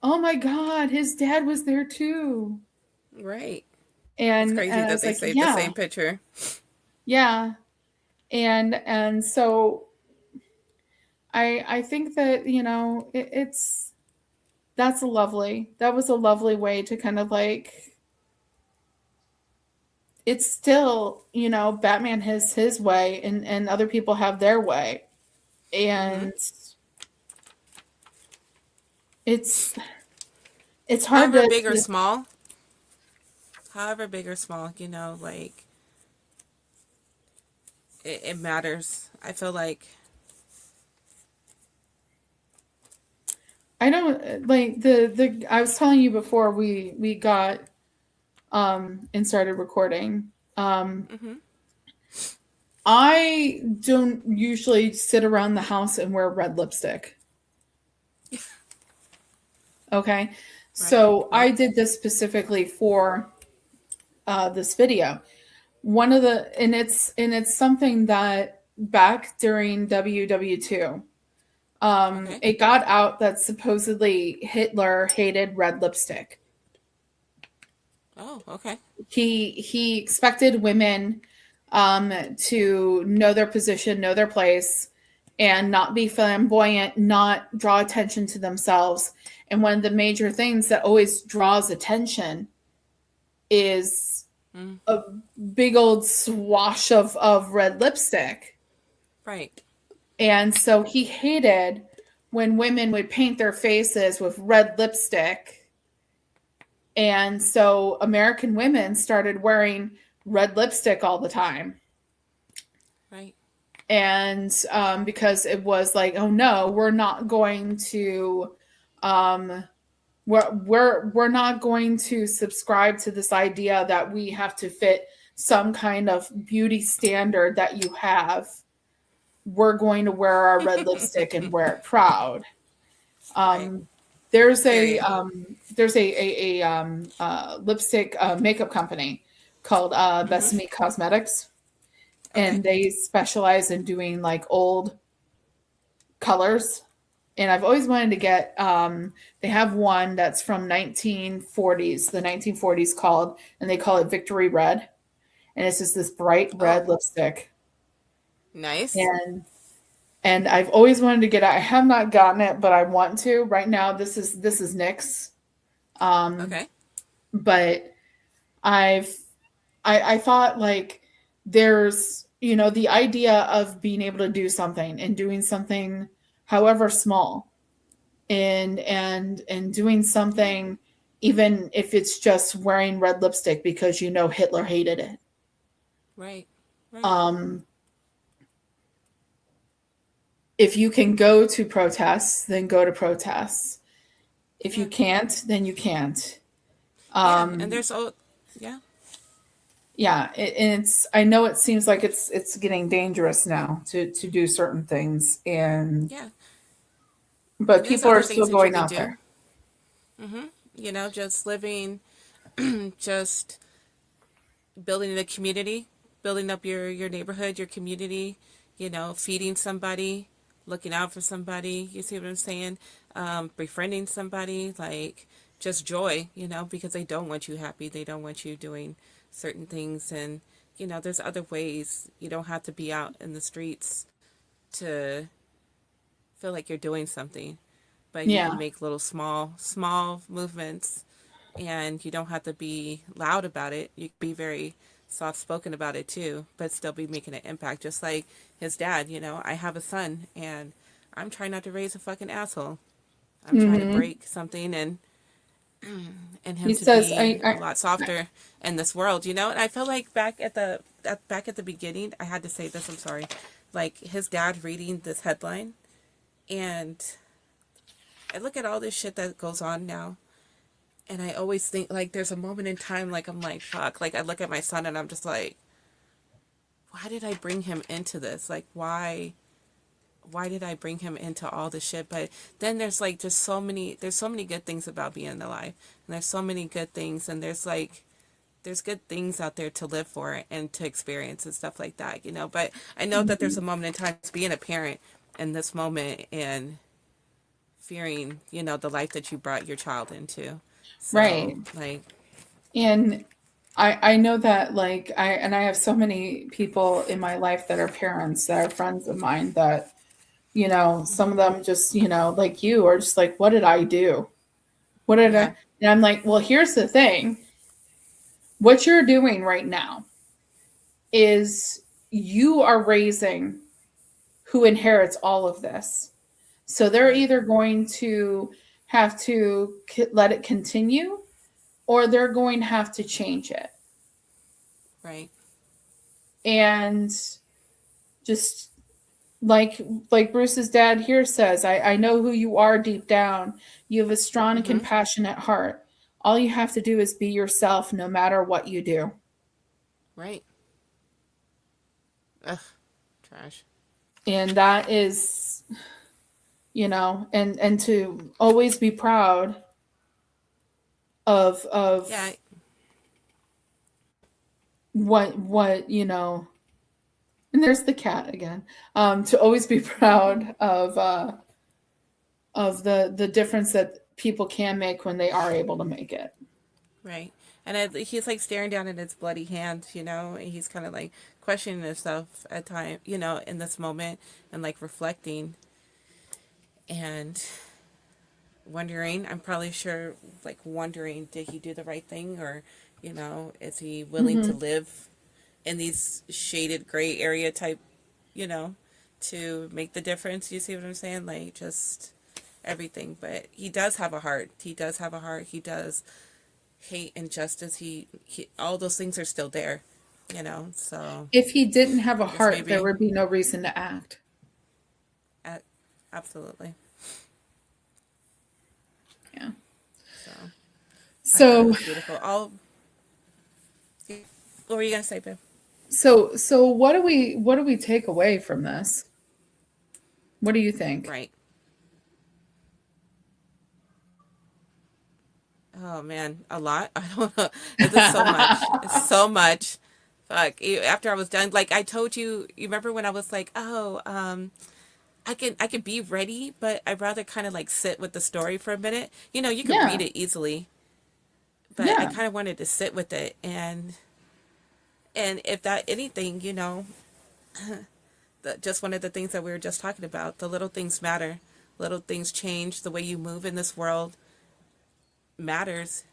"Oh my God, his dad was there too," Right. It's and crazy I that was they like, saved the "Yeah, same picture. yeah," and so I think that that was a lovely way to kind of like, it's still, Batman has his way, and other people have their way. Mm-hmm. And it's it's hard However to, big or small, however big or small, like, it matters. I feel like. I don't like the I was telling you before we got and started recording. Um, Mm-hmm. I don't usually sit around the house and wear red lipstick. Okay. Right. So I Right. did this specifically for this video. One of the and it's something that back during WW2, Okay. it got out that supposedly Hitler hated red lipstick. Oh, okay. He expected women to know their position, know their place, and not be flamboyant, not draw attention to themselves. And one of the major things that always draws attention is Mm. a big old swash of red lipstick. Right. And so he hated when women would paint their faces with red lipstick. And so American women started wearing red lipstick all the time. Right. And because it was like, oh no, we're not going to, um, we're not going to subscribe to this idea that we have to fit some kind of beauty standard that you have. We're going to wear our red lipstick and wear it proud. Right. Um, there's a Period. lipstick makeup company called Mm-hmm. Besame Cosmetics, Okay. and they specialize in doing like old colors. And I've always wanted to get. They have one that's from 1940s, the 1940s called, and they call it Victory Red, and it's just this bright Oh, red lipstick. nice. And I've always wanted to get it. I have not gotten it, but I want to. Right now, this is NYX. Um, Okay. but I've I thought like there's the idea of being able to do something and doing something however small and doing something even if it's just wearing red lipstick because Hitler hated it. Right. Right. Um, if you can go to protests, then go to protests. If you Yeah. can't, then you can't. Yeah. And Um, there's all. Yeah. yeah, and it's. I know it seems like it's getting dangerous now to do certain things, and Yeah. but And there's people are other still things that you going can out do. there. Mm-hmm. Just living, just building a community, building up your neighborhood, your community. Feeding somebody, looking out for somebody. You see what I'm saying? Befriending somebody, like just joy. Because they don't want you happy. They don't want you doing certain things, and there's other ways. You don't have to be out in the streets to feel like you're doing something, but you can Yeah, make little small movements, and you don't have to be loud about it. You can be very soft spoken about it too, but still be making an impact. Just like his dad, I have a son, and I'm trying not to raise a fucking asshole. I'm trying to hmm break something and him he to says, be a lot softer in this world, And I feel like back at the beginning, I had to say this. I'm sorry. Like his dad reading this headline, and I look at all this shit that goes on now, and I always think like there's a moment in time like I'm like fuck, like I look at my son and I'm just like, why did I bring him into this? Like why did I bring him into all this shit? But then there's like just there's so many good things about being alive, and there's so many good things, and there's good things out there to live for and to experience and stuff like that. But I know that there's a moment in time to being a parent in this moment and fearing, the life that you brought your child into. right. So, like, And I know that like I have so many people in my life that are parents that are friends of mine that some of hmm them just like you are just like, what did I do? What did yeah, I? And I'm like, well, here's the thing. What you're doing right now is you are raising who inherits all of this. So they're right, either going to have to let it continue or they're going to have to change it. right, And just like Bruce's dad here says, I know who you are deep down. You have a strong and hmm compassionate heart. All you have to do is be yourself no matter what you do. Right. Ugh. Trash. And that is, and to always be proud of Yeah. what and there's the cat again. To always be proud of the difference that people can make when they are able to make it. Right. And he's like staring down at his bloody hand, and he's kind of like questioning himself at time, in this moment, and like reflecting and wondering. I'm probably sure, like wondering, did he do the right thing, or is he willing to Hmm. live in these shaded gray area type, you know, to make the difference? You see what I'm saying? Like just everything. But he does have a heart. He does have a heart. He does hate injustice. He all those things are still there, So If he didn't have a I guess heart, there maybe, would be no reason to act. at, absolutely. Yeah. So I thought it So was beautiful. All what were you gonna say, babe? so what do we take away from this? What do you think? Right. Oh man, a lot. I don't know. It's just so much. It's so much. Fuck. After I was done, like I told you, you remember when I was like, oh, I can be ready, but I'd rather kind of like sit with the story for a minute. You could read Yeah. it easily, but I Yeah. kind of wanted to sit with it, and if that anything, just one of the things that we were just talking about, the little things matter. Little things change. The way you move in this world matters.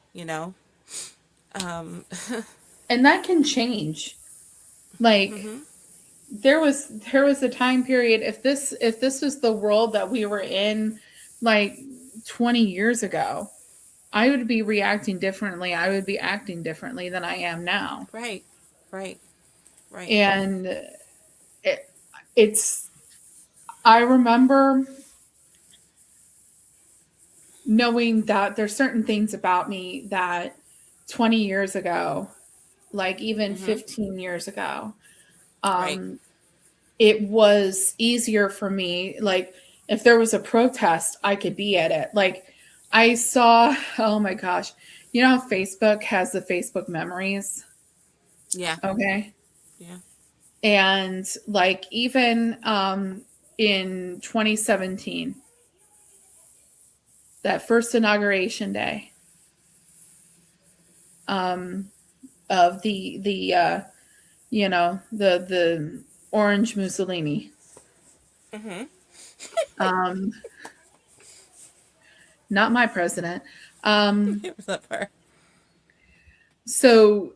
And that can change. Like Mm-hmm. there was a time period, if this was the world that we were in like 20 years ago, I would be reacting differently. I would be acting differently than I am now. Right. Right. Right. And it, it's I remember knowing that there's certain things about me that 20 years ago, like even Mm-hmm. 15 years ago, Right. um, it was easier for me. Like, if there was a protest, I could be at it. Like, I saw, oh my gosh, you know how Facebook has the Facebook memories? Yeah. Okay. Yeah. And like, even in 2017, that first inauguration day, um, of the orange Mussolini. Mm-hmm. Um, Not my president. Um, It was that part. so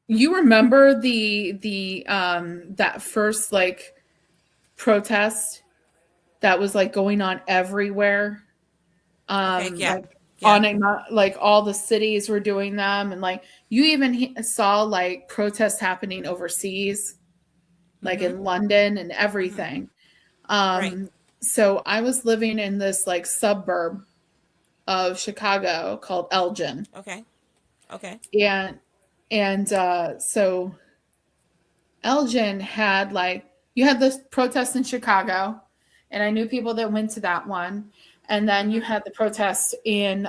you remember the that first like protest that was like going on everywhere? Okay. Yeah. Like Yeah. on like all the cities were doing them, and like you even saw like protests happening overseas, like Mm-hmm. in London and Mm-hmm. everything. Right. Um, so I was living in this like suburb of Chicago called Elgin. Okay. Okay. And so Elgin had like you had this protest in Chicago, and I knew people that went to that one. And then you Mm-hmm. had the protest in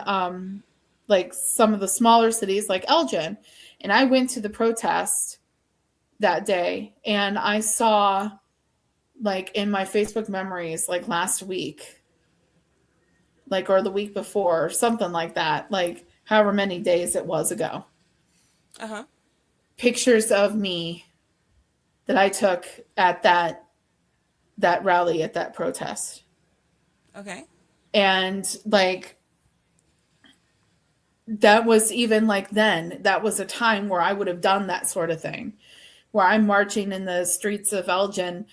like some of the smaller cities like Elgin. And I went to the protest that day, and I saw like in my Facebook memories like last week, like or the week before, or something like that, like however many days it was ago, Uh-huh. pictures of me that I took at that rally, at that protest. Okay. And like that was even like then, that was a time where I would have done that sort of thing, where I'm marching in the streets of Elgin,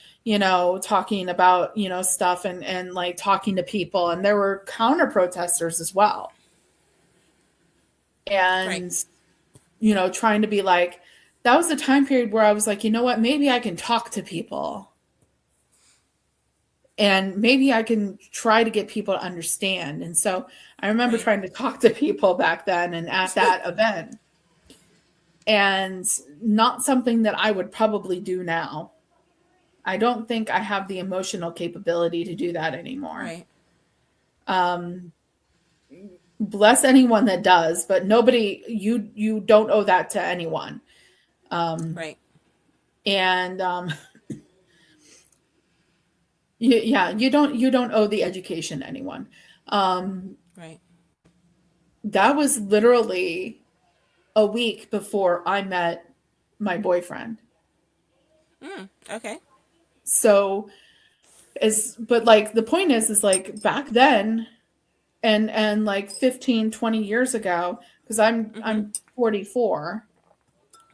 talking about, stuff, and like talking to people. And there were counter protesters as well. Right. And, trying to be like, that was a time period where I was like, you know what, maybe I can talk to people, and maybe I can try to get people to understand. And so I remember Right. trying to talk to people back then and at that event. and not something that I would probably do now. I don't think I have the emotional capability to do that anymore. Right. Um, Bless anyone that does, but nobody, you don't owe that to anyone. Um, Right. and yeah, you don't owe the education to anyone. Um, Right. that was literally a week before I met my boyfriend. Okay. So but like the point is like back then and like 15, 20 years ago, because Mm-hmm. I'm 44,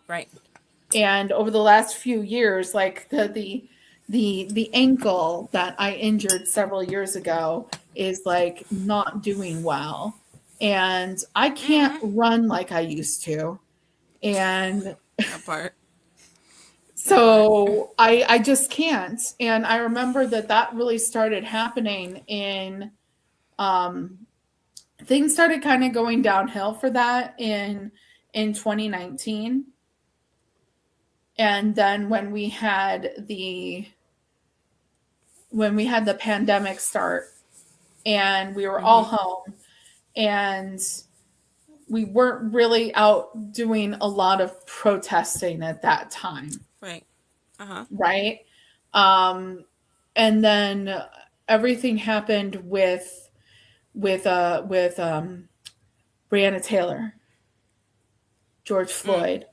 Right. and over the last few years, like the ankle that I injured several years ago is like not doing well, and I can't Mm-hmm. run like I used to. And That part. That part. so I just can't. And I remember that that really started happening in um things started kind of going downhill for that in 2019. And then when we had the pandemic start and we were all Mm-hmm. home, and we weren't really out doing a lot of protesting at that time, Right. Uh-huh. right? Um, and then everything happened with Breonna Taylor, George Mm. Floyd,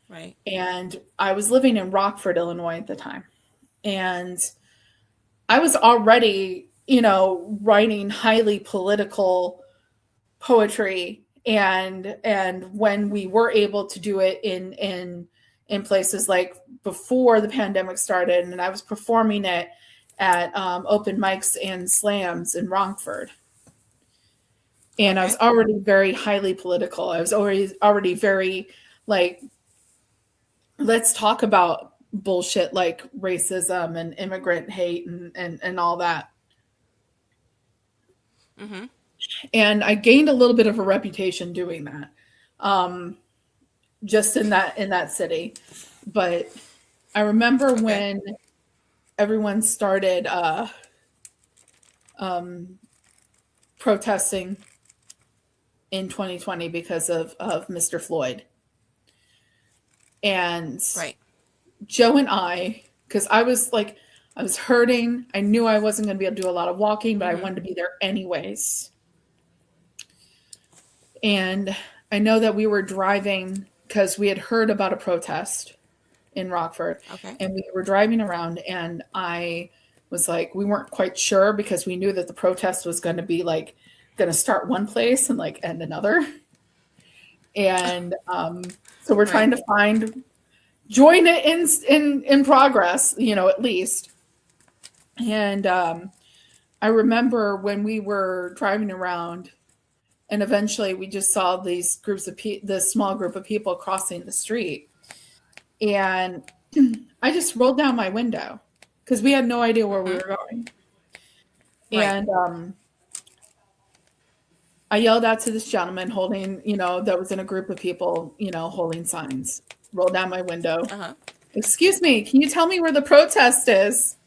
Right. and I was living in Rockford, Illinois at the time, and I was already, writing highly political poetry, and when we were able to do it in places like before the pandemic started, and I was performing it at open mics and slams in Rockford, and I was Okay. already very highly political. I was already very like, let's talk about bullshit like racism and immigrant hate and all that. Mm-hmm. And I gained a little bit of a reputation doing that, um, just in that city. But I remember Okay. when everyone started um, protesting in 2020 because of Mr. Floyd, and Right. Joe and I, because I was hurting. I knew I wasn't going to be able to do a lot of walking, but I Mm-hmm. wanted to be there anyways. And I know that we were driving because we had heard about a protest in Rockford, Okay. and we were driving around, and I was like, we weren't quite sure because we knew that the protest was going to be like going to start one place and like end another. And so we're Right. trying to find join it in progress, at least. And I remember when we were driving around, and eventually we just saw these this small group of people crossing the street, and I just rolled down my window because we had no idea where we Mm-hmm. were going. Right. And I yelled out to this gentleman holding, that was in a group of people, holding signs. Rolled down my window. Uh-huh. Excuse me, can you tell me where the protest is?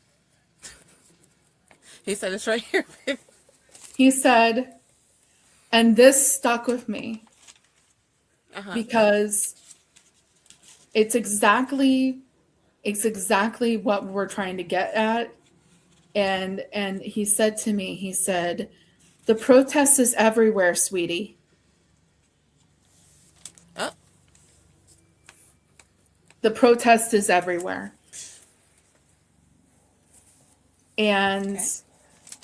He said it's right here. He said, and this stuck with me Uh-huh. because it's exactly it's exactly what we're trying to get at. And he said to me, he said, the protest is everywhere, sweetie. Oh. The protest is everywhere. And Okay.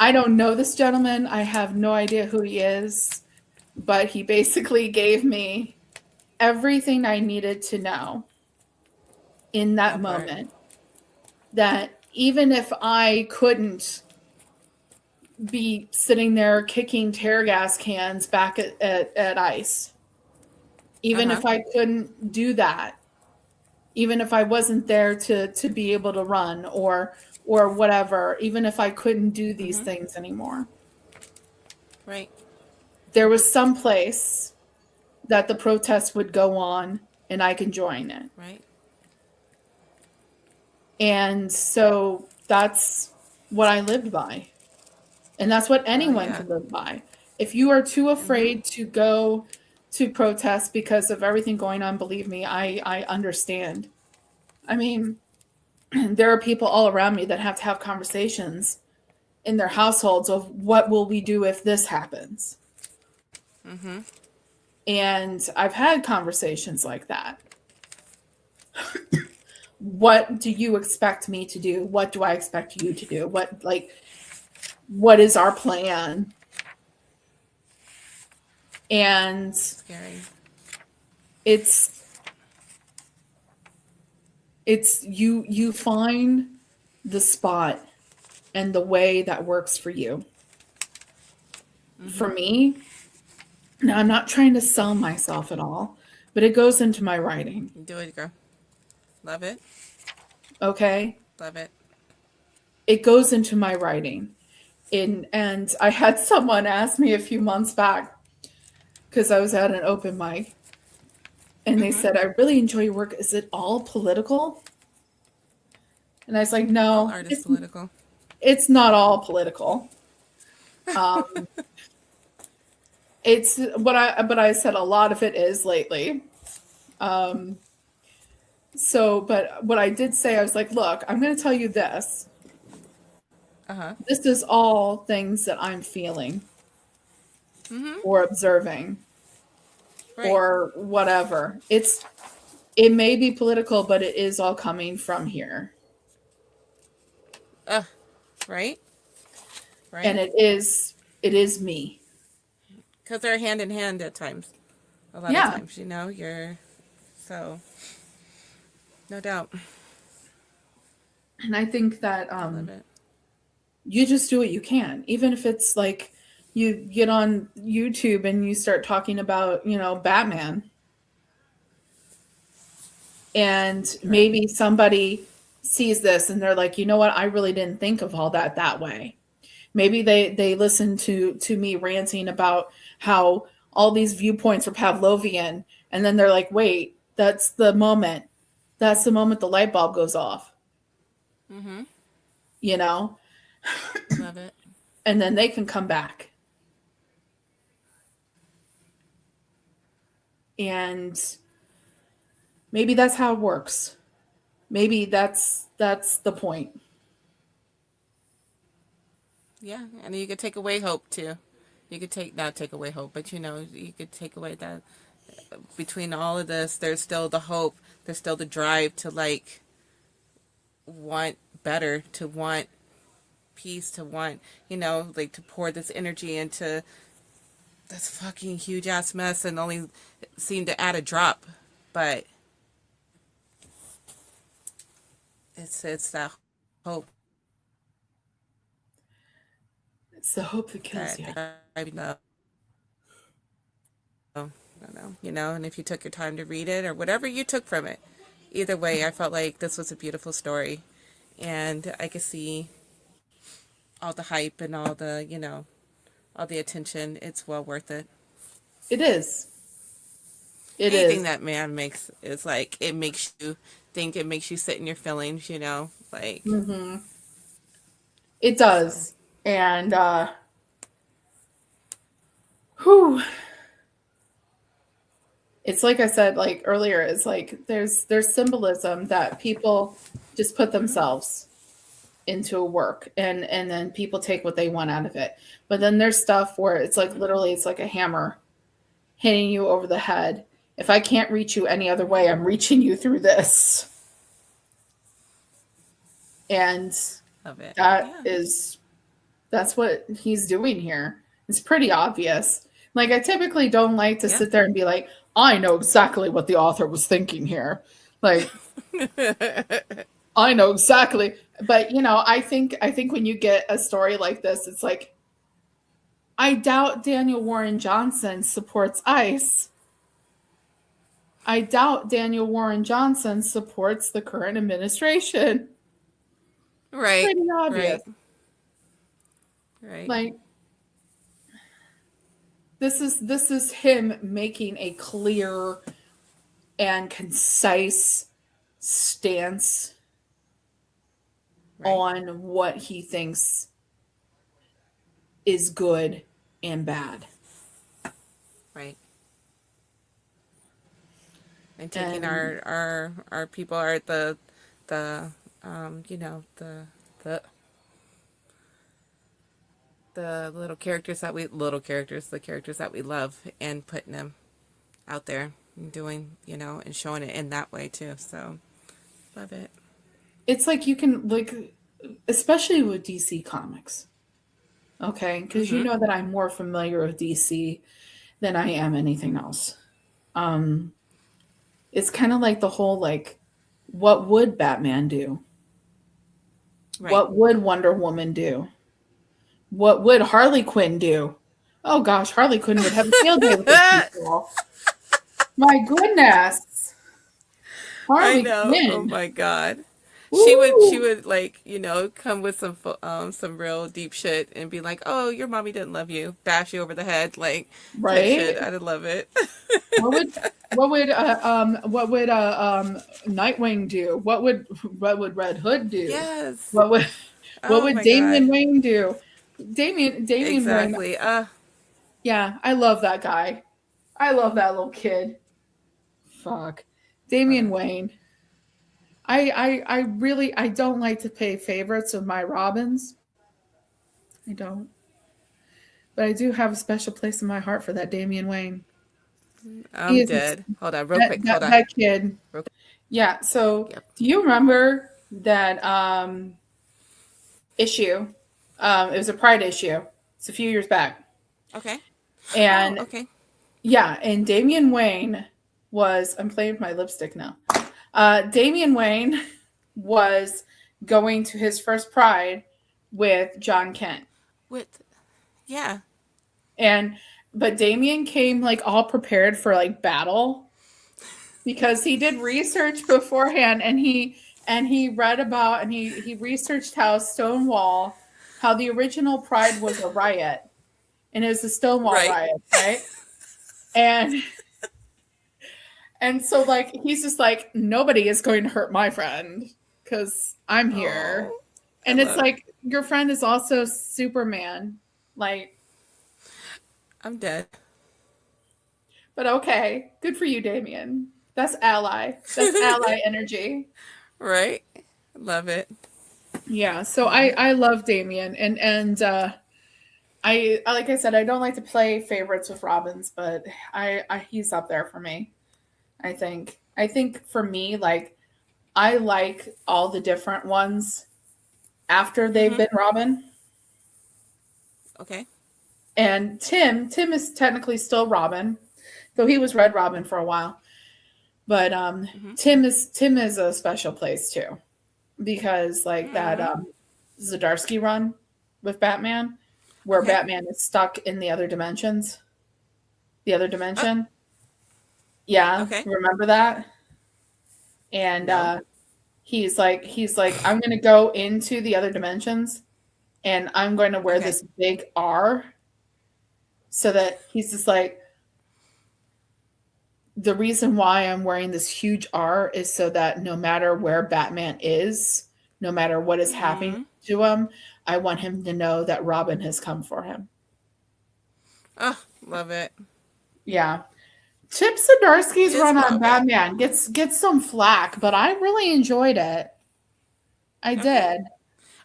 I don't know this gentleman. I have no idea who he is, but he basically gave me everything I needed to know in that That part. moment, that even if I couldn't be sitting there kicking tear gas cans back at ICE, even Uh-huh. if I couldn't do that, even if I wasn't there to be able to run or whatever, even if I couldn't do these Mm-hmm. things anymore, Right. there was some place that the protests would go on, and I can join it. Right. And so that's what I lived by. And that's what Hell anyone yeah. can live by. If you are too Mm-hmm. afraid to go to protest because of everything going on, believe me, I understand. I mean, there are people all around me that have to have conversations in their households of what will we do if this happens. Mm-hmm. And I've had conversations like that. What do you expect me to do? What do I expect you to do? What is our plan? And Scary. it's you find the spot and the way that works for you. For Mm-hmm. me, now I'm not trying to sell myself at all, but it goes into my writing. Do it, girl. Love it. Okay? Love it. It goes into my writing. And I had someone ask me a few months back because I was at an open mic and they Mm-hmm. said, I really enjoy your work. Is it all political? And I was like, All no, art is political. it's not all political. Um, it's what I but I said a lot of it is lately. Um, so, but what I did say, I was like, look, I'm going to tell you this. Uh-huh. This is all things that I'm feeling Mm-hmm. or observing Right. or whatever. It may be political, but it is all coming from here. Uh, right? And Right? it is me. Because they're hand in hand at times. A lot of Yeah. times, you know, you're so no doubt. And I think that I love it. you just do what you can, even if it's like you get on YouTube and you start talking about, Batman, and Right. maybe somebody sees this and they're like, you know what, I really didn't think of all that way. Maybe they listen to me ranting about how all these viewpoints are Pavlovian, and then they're like, wait, that's the moment the light bulb goes off, Mm-hmm. you know Love it. and then they can come back. And maybe that's how it works. Maybe that's the point. Yeah. And you could take away hope too. You could take not take away hope, but you know, you could take away that between all of this, there's still the hope. There's still the drive to like want better, to want peace, to want, you know, like to pour this energy into this fucking huge ass mess and only seem to add a drop. But it's that hope It's the hope that kills that you. I know. I don't know, you know, and if you took your time to read it or whatever you took from it, either way, I felt like this was a beautiful story, and I could see all the hype and all the, you know, all the attention. It's well worth it. It is. It Anything is. that man makes is like it makes you think, it makes you sit in your feelings, you know, like Hmm. It so. does. And whew, it's like I said like earlier, it's like there's symbolism that people just put Hmm. themselves into a work, and then people take what they want out of it. But then there's stuff where it's like Hmm. literally it's like a hammer hitting you over the head. If I can't reach you any other Hmm. way, I'm reaching you through this. And Of it, that yeah, is that's what he's doing here. It's pretty obvious. Like, I typically don't like to yeah. sit there and be like, I know exactly what the author was thinking here. Like, I know exactly. But, I think when you get a story like this, it's like, I doubt Daniel Warren Johnson supports ICE. I doubt Daniel Warren Johnson supports the current administration. It's Right, pretty obvious. right, right. Like, this is him making a clear and concise stance Right. on what he thinks is good and bad. Right. And taking And our people are the you know the the characters that we love, and putting them out there and doing, and showing it in that way too. So love it. it's like you can, like, especially with DC Comics, okay? Because you Mm-hmm. know that I'm more familiar with DC than I am anything else. Um, it's kind of like the whole, like, what would Batman do? Right. What would Wonder Woman do? What would Harley Quinn do? Oh gosh, Harley Quinn would have a field day with those people. My goodness, I Harley know. Oh Quinn. my god. She Ooh, would, like, come with some real deep shit and be like, "Oh, your mommy didn't love you." Bash you over the head, like, type shit. right? I'd love it. What would Nightwing do? What would Red Hood do? Yes. What would what Oh would my god. Damian Wayne do? Damian Wayne. Exactly. Yeah, I love that guy. I love that little kid. Fuck. Hold Damian on. Wayne. I really, I don't like to play favorites of my Robins. I don't. But I do have a special place in my heart for that Damian Wayne. He I'm is dead. Hold on, real that quick. that Hold on. that kid. Real quick. Yeah. So Yep. do you remember that issue? It was a Pride issue. It's a few years back. Okay. Oh, And okay. yeah, and Damian Wayne was, I'm playing with my lipstick now. Damian Wayne was going to his first Pride with John Kent. With Yeah. And but Damien came like all prepared for like battle because he did research beforehand, and he read about, and he researched how Stonewall, how the original Pride was a riot, and it was the Stonewall Right. riot, right? And so like he's just like, nobody is going to hurt my friend because I'm here. Oh, I And it's love. like, your friend is also Superman. Like, I'm dead. but okay, good for you, Damien. That's ally. That's ally energy. Right. Love it. Yeah, so Love it. I love Damien, and I like I said, I don't like to play favorites with Robins, but I he's up there for me. I think for me, like, I like all the different ones after they've Mm-hmm. been Robin. Okay. And Tim is technically still Robin, though he was Red Robin for a while. But Mm-hmm. Tim is a special place too, because like that Mm. Zdarsky run with Batman, where Okay. Batman is stuck in the other Oh, dimension. Yeah, okay. remember that? And No. he's like, I'm gonna go into the other dimensions, and I'm going to wear Okay. this big R, so that he's just like, the reason why I'm wearing this huge R is so that no matter where Batman is, no matter what is happening Mm. to him, I want him to know that Robin has come for him. Oh, love it. Yeah. Chip Zdarsky's Just run on love it. Batman gets some flack, but I really enjoyed it. I Okay. did.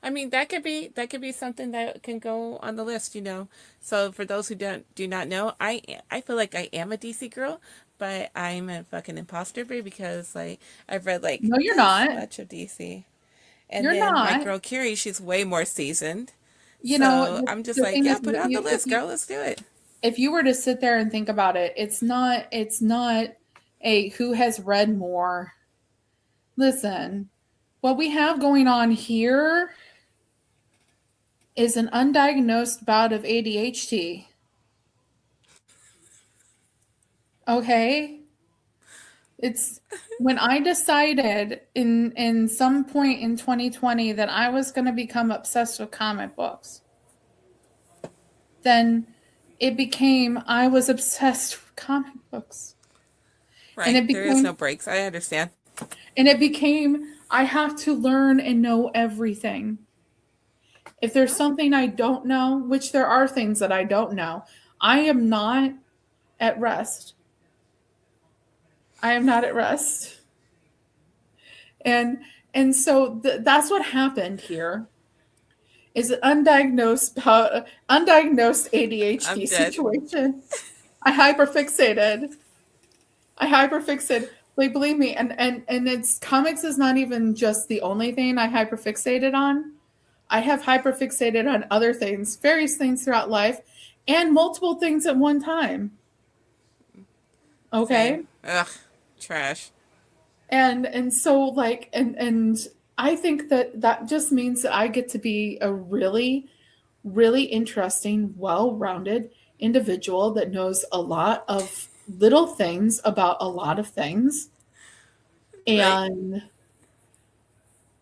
I mean, that could be something that can go on the list, you know. So for those who do not know, I feel like I am a DC girl, but I'm a fucking imposter babe, because, like, I've read, like, No, you're this not. much of DC. And You're then my not. girl Carrie, she's way more seasoned. You know, So I'm just the like, thing yeah, is, put it on the list, girl. Let's do it. if you were to sit there and think about it, it's not a who has read more. Listen, what we have going on here is an undiagnosed bout of ADHD. Okay? It's when I decided in some point in 2020 that I was going to become obsessed with comic books. Then it became, I was obsessed with comic books. And Right. There is no breaks. I understand. it became I have to learn and know everything. If there's something I don't know, which there are things that I don't know, I am not at rest. I am not at rest. And so that's what happened here is an undiagnosed I'm ADHD dead. situation. I hyperfixated. I hyperfixated. Like believe me, and it's comics is not even just the only thing I hyperfixated on. I have hyperfixated on other things, various things throughout life, and multiple things at one time. Same. Okay. Ugh. Trash. And so like and I think that that just means that I get to be a really interesting, well-rounded individual that knows a lot of little things about a lot of things. Right. And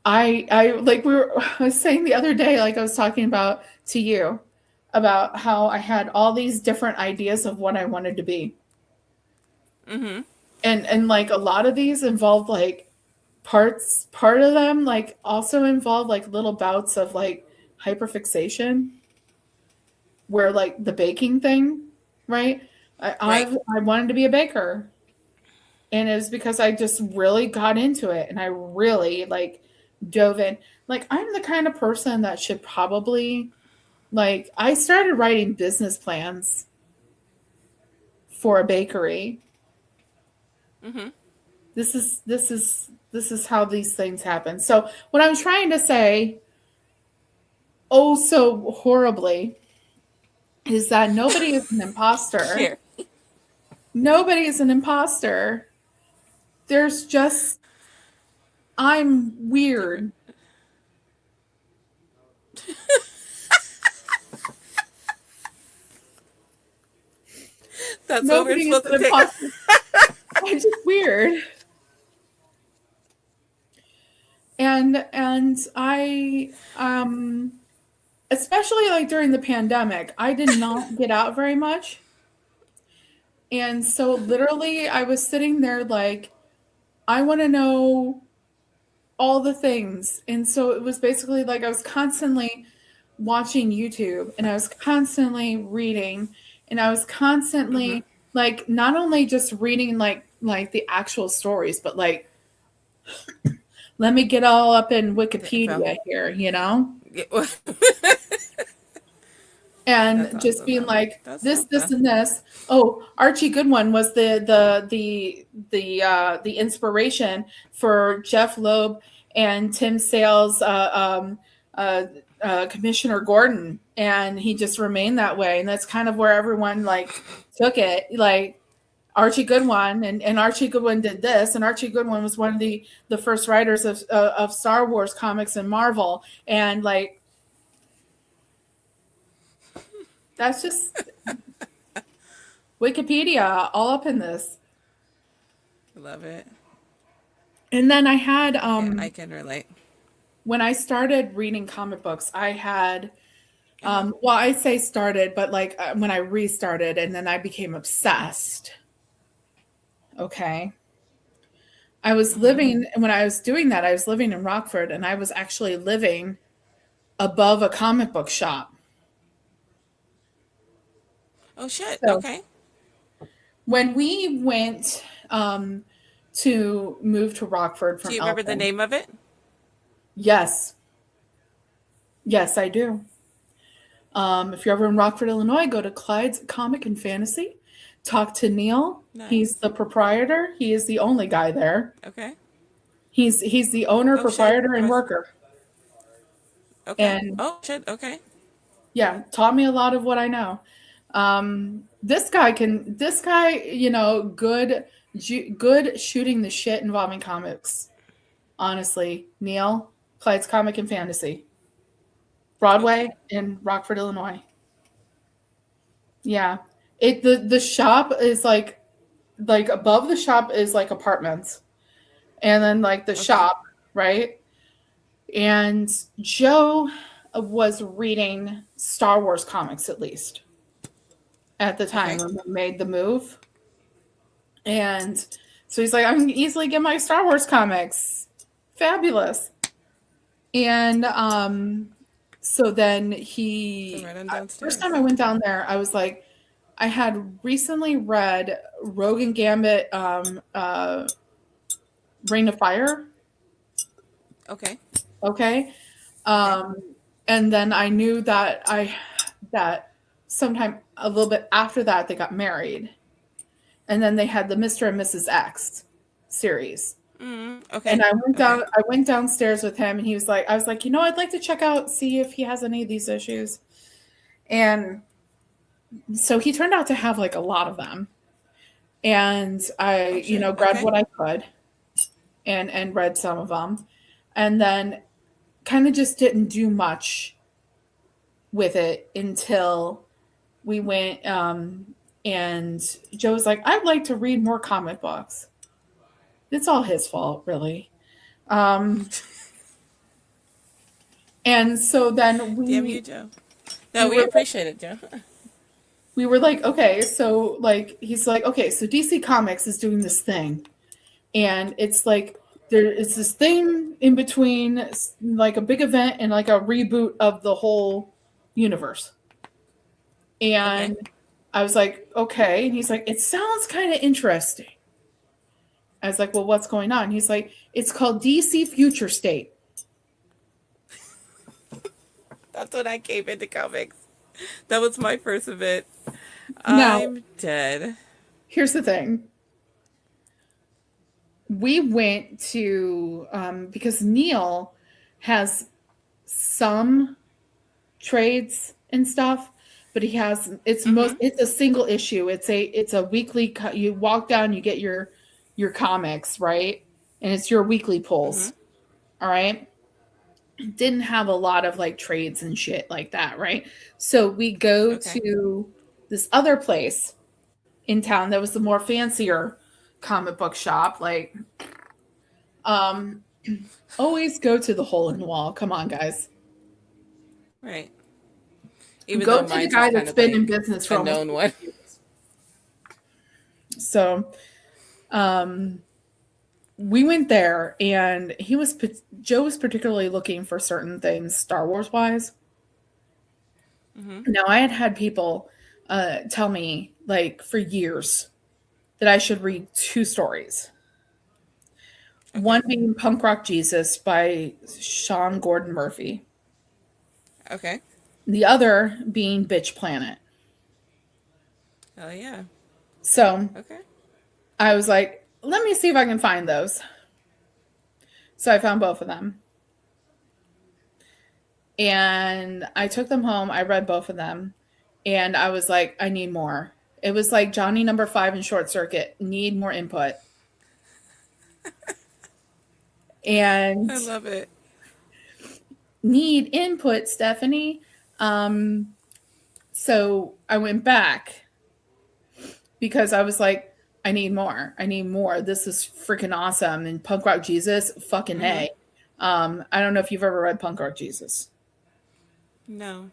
I like I was saying the other day, like I was talking about to you about how I had all these different ideas of what I wanted to be. Mm-hmm. And like a lot of these involved like part of them like also involve like little bouts of like hyperfixation where like the baking thing, right? Right. I wanted to be a baker, and it was because I just really got into it, and I really like dove in. Like I'm the kind of person that should probably like I started writing business plans for a bakery. Mm-hmm. This is how these things happen. So what I'm trying to say, oh so horribly, is that nobody is an imposter. Here. Nobody is an imposter. There's just I'm Different. weird. That's what we're Nobody is supposed to an take. imposter. I'm just weird. And I especially like during the pandemic, I did not get out very much. And so literally I was sitting there like I want to know all the things. And so it was basically like I was constantly watching YouTube and I was constantly reading and I was Mm-hmm. constantly like not only just reading like the actual stories, but like let me get all up in The info. Wikipedia here, you know? Yeah. That's And just awesome being though. like That's dope this though. and this. Oh, Archie Goodwin was the inspiration for Jeff Loeb and Tim Sale's uh, Commissioner Gordon, and he just remained that way, and that's kind of where everyone like took it, like Archie Goodwin, and Archie Goodwin did this, and Archie Goodwin was one of the first writers of Star Wars comics and Marvel, and like that's just Wikipedia all up in this. Love it. And then I had Yeah, I can relate. when I started reading comic books, I had Uh huh. well, I say started, but like when I restarted and then I became obsessed. Okay. I was Mm-hmm. living when I was doing that, I was living in Rockford and I was actually living above a comic book shop. Oh shit. So Okay. when we went to move to Rockford Do from you remember the Elton, name of it? yes, yes, I do. If you're ever in Rockford, Illinois, go to Clyde's Comic and Fantasy. Talk to Neil. He's Nice. the proprietor. He is the only guy there. Okay. He's the owner, Oh shit. proprietor, and worker. Okay. And Oh shit. Okay. yeah, taught me a lot of what I know. This guy, you know, good shooting the shit involving comics. Honestly, Neil, Clyde's Comic and Fantasy, Okay. Broadway in Rockford, Illinois. Yeah, the shop is like above the shop is like apartments, and then like the Okay. shop, right? And Joe was reading Star Wars comics at least at the time Okay. when we made the move. And So he's like, I can easily get my Star Wars comics. Fabulous. And so then So right on first time I downstairs. went down there, I was like, I had recently read Rogue and Gambit, Reign of Fire. Okay. Okay. Okay. Um, and then I knew that sometime a little bit after that they got married, and then they had the Mr. and Mrs. X series. And Okay. Okay. I went downstairs with him, and he was like, I was like, I'd like to check out, see if he has any of these issues. And so he turned out to have like a lot of them. And Oh I, shit. grabbed Okay. what I could and read some of them. And then kind of just didn't do much with it until we went, and Joe was like, I'd like to read more comic books. It's all his fault, really. Um, and so then Damn you, Joe. we No, we were appreciate it, Joe. we were like, okay, so like he's like, okay, so DC Comics is doing this thing, and it's like it's this thing in between, like a big event and like a reboot of the whole universe. Okay. And I was like, okay. And he's like, it sounds kind of interesting. I was like, well, what's going on? He's like, it's called DC Future State. That's when I came into comics. That was my first event. Now, I'm dead. here's the thing. We went to, because Neil has some trades and stuff, but he has, it's a single issue. It's a weekly, you walk down, you get your comics, right? And it's your weekly pulls. All right. Didn't have a lot of like trades and shit like that, right? So we go Okay. to this other place in town that was the more fancier comic book shop. Like, um, always go to the hole in the wall. Come on, guys. Right. Even Go though to the mine's was guy kind that's of been in like business for a almost known one. 50 years. So, um, we went there, and Joe was particularly looking for certain things Star Wars wise. Now, I had people tell me like for years that I should read two stories. One Okay. being Punk Rock Jesus by Sean Gordon Murphy. Okay. The other being Bitch Planet. Oh yeah. So Okay. I was like, let me see if I can find those. So I found both of them. And I took them home. I read both of them. And I was like, I need more. It was like Johnny number 5 in Short Circuit. Need more input. And I love it. need input, Stephanie. Um, so I went back because I was like, I need more. I need more. This is freaking awesome. And Punk Rock Jesus, fucking hey. I don't know if you've ever read Punk Rock Jesus. No.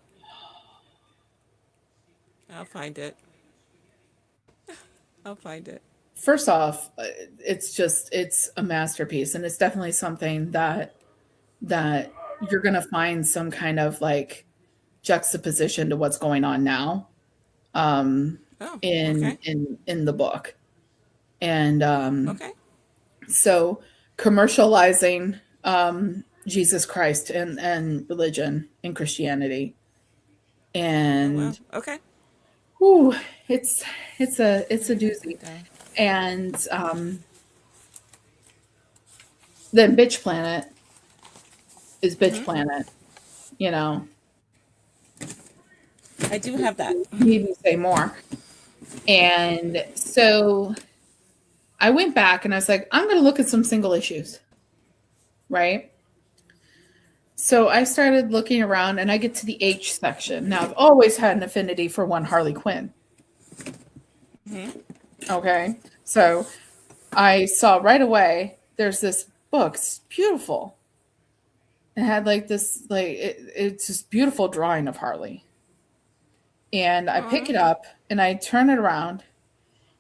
I'll find it. I'll find it. First off, it's a masterpiece, and it's definitely something that you're gonna find some kind of like juxtaposition to what's going on now, um, Oh. in Okay. the book. And Okay. so commercializing Jesus Christ and religion and Christianity, Oh wow. and Okay. whew, it's it's a Write that doozy. down. And then Bitch Planet is Bitch Planet, you know. I do have that. Need me say more. And so I went back and I was like, I'm going to look at some single issues, right? So I started looking around and I get to the H section. Now, I've always had an affinity for one Harley Quinn. Okay. So I saw right away there's this book. It's beautiful. It had like this, like, it's this beautiful drawing of Harley. And I pick Aw. it up and I turn it around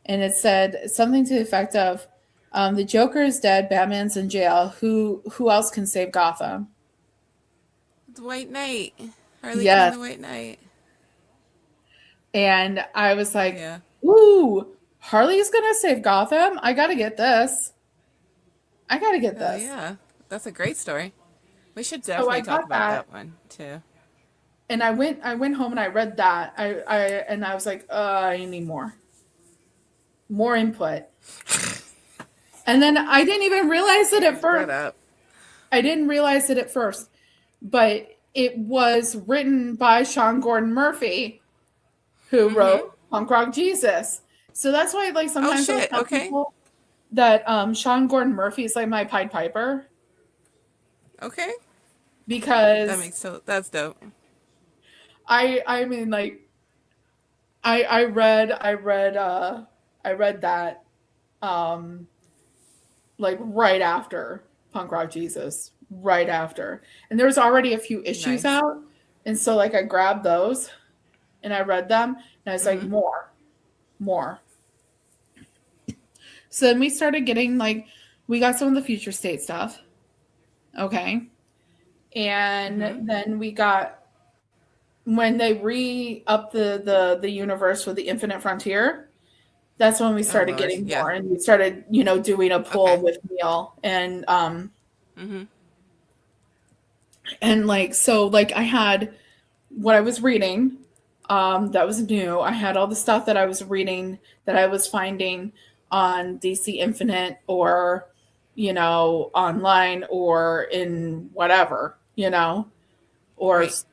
and it said something to the effect of The Joker is dead. Batman's in jail. Who else can save Gotham? The White Knight. Harley Quinn, Yes. the White Knight. And I was Oh like, yeah. ooh, Harley's gonna save Gotham. I gotta get this. I gotta get Hell this. yeah. That's a great story. We should So I definitely talk got about that, that one too. and I went home and I read that. I was like, I need more input. And then I didn't even realize it at Look first. that up. I didn't realize it at first, but it was written by Sean Gordon Murphy, who wrote Mm-hmm. Punk Rock Jesus. So that's why, like, Oh sometimes I'll shit. tell Okay. people that Sean Gordon Murphy is like my Pied Piper Okay. That because makes that's dope. I mean, like, I read that um like right after Punk Rock Jesus, right after, and there was already a few issues Nice. out, and so like I grabbed those and I read them, and I was like, Mm-hmm. more. So then we started getting, like, we got some of the future state stuff, okay, and Mm-hmm. then we got, when they re-up the universe with the Infinite Frontier, that's when we Oh started Lord. getting Yeah. more, and we started, doing a Okay. poll with Neil, Mm-hmm. and like, so like I had what I was reading, that was new. I had all the stuff that I was reading, that I was finding on DC Infinite, or online, or in whatever, or Right.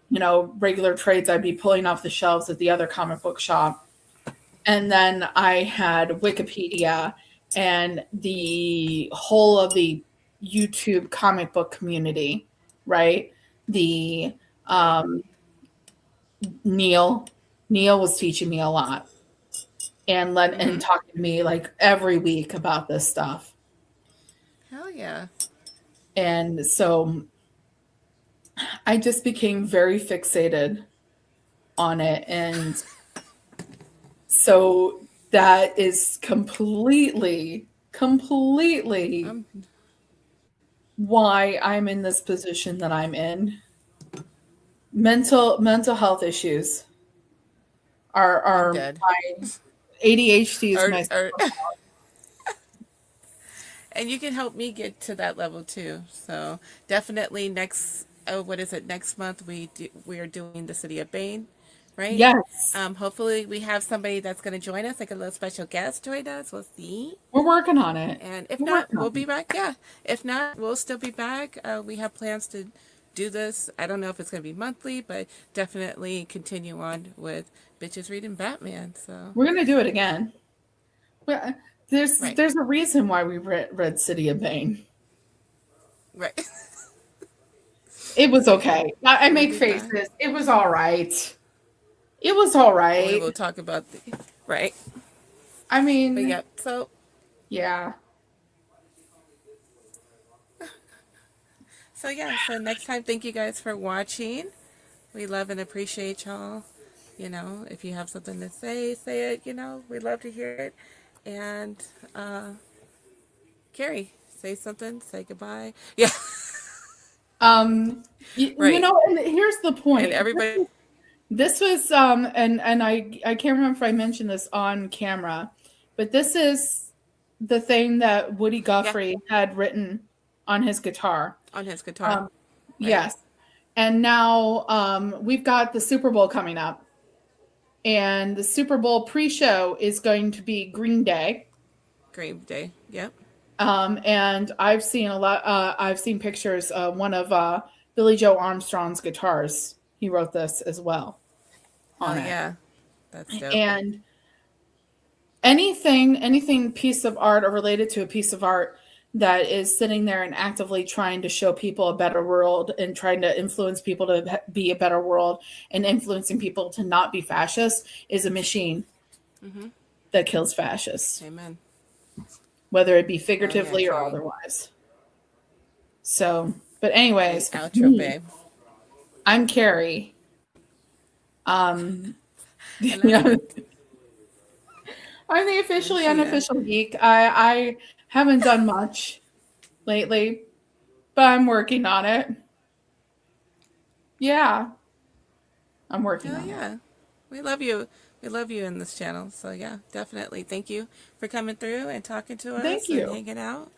regular trades I'd be pulling off the shelves at the other comic book shop. And then I had Wikipedia and the whole of the YouTube comic book community, right? The um, Neil, Neil was teaching me a lot, and Mm-hmm. talking to me like every week about this stuff. Hell yeah. And so I just became very fixated on it, and so that is completely I'm why I'm in this position that I'm in. Mental health issues I'm are dead. my ADHD is my Or and you can help me get to that level too. So definitely next. Oh, what is it? Next month we are doing the city of Bane, right? yes. Hopefully we have somebody that's going to join us, like a little special guest join us. We'll see. We're working on it. And if We're not, working on we'll be it. back. Yeah. If not, we'll still be back. We have plans to do this. I don't know if it's going to be monthly, but definitely continue on with bitches reading Batman. So We're gonna do it again. But there's right, there's a reason why we read City of Bane. right. It was So yeah, okay. I we'll make be back. faces. It was all right. It was all We right. will talk about the right. I But mean, yeah, yeah. so next time, thank you guys for watching. We love and appreciate y'all. If you have something to say it. We love to hear it. And uh, Carrie, say something. Say goodbye. Yeah, right. And here's the And point. everybody. This was and I can't remember if I mentioned this on camera, but this is the thing that Woody Yeah, Guthrie had written on his guitar. on his guitar. Um, Right. yes. And now we've got the Super Bowl coming up, and the Super Bowl pre-show is going to be Green Day. Green Day. Yep. And I've seen a lot. I've seen pictures. One of Billy Joe Armstrong's guitars. He wrote this as well Hell on it. yeah. That's dope. And anything piece of art, or related to a piece of art, that is sitting there and actively trying to show people a better world, and trying to influence people to be a better world, and influencing people to not be fascist, is a machine Mm-hmm. that kills fascists, Amen. whether it be Hell yeah, figuratively or Carrie. otherwise. So, but And anyways, outro, babe. I'm Carrie. Um, And I'm I'm the and officially Sheeta. unofficial geek. I Haven't done much lately, but I'm working on it. Yeah, I'm working Hell on it. yeah. We love you. We love you in this channel. So yeah, definitely. Thank you for coming through and talking to Thank us and you. hanging out.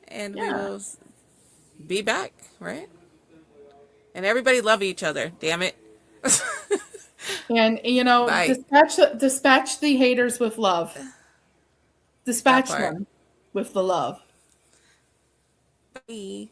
And we Yeah. will be back, right? And everybody love each other. Damn it. And Bye. dispatch the haters with love. That Dispatch part. them with the love. Bye.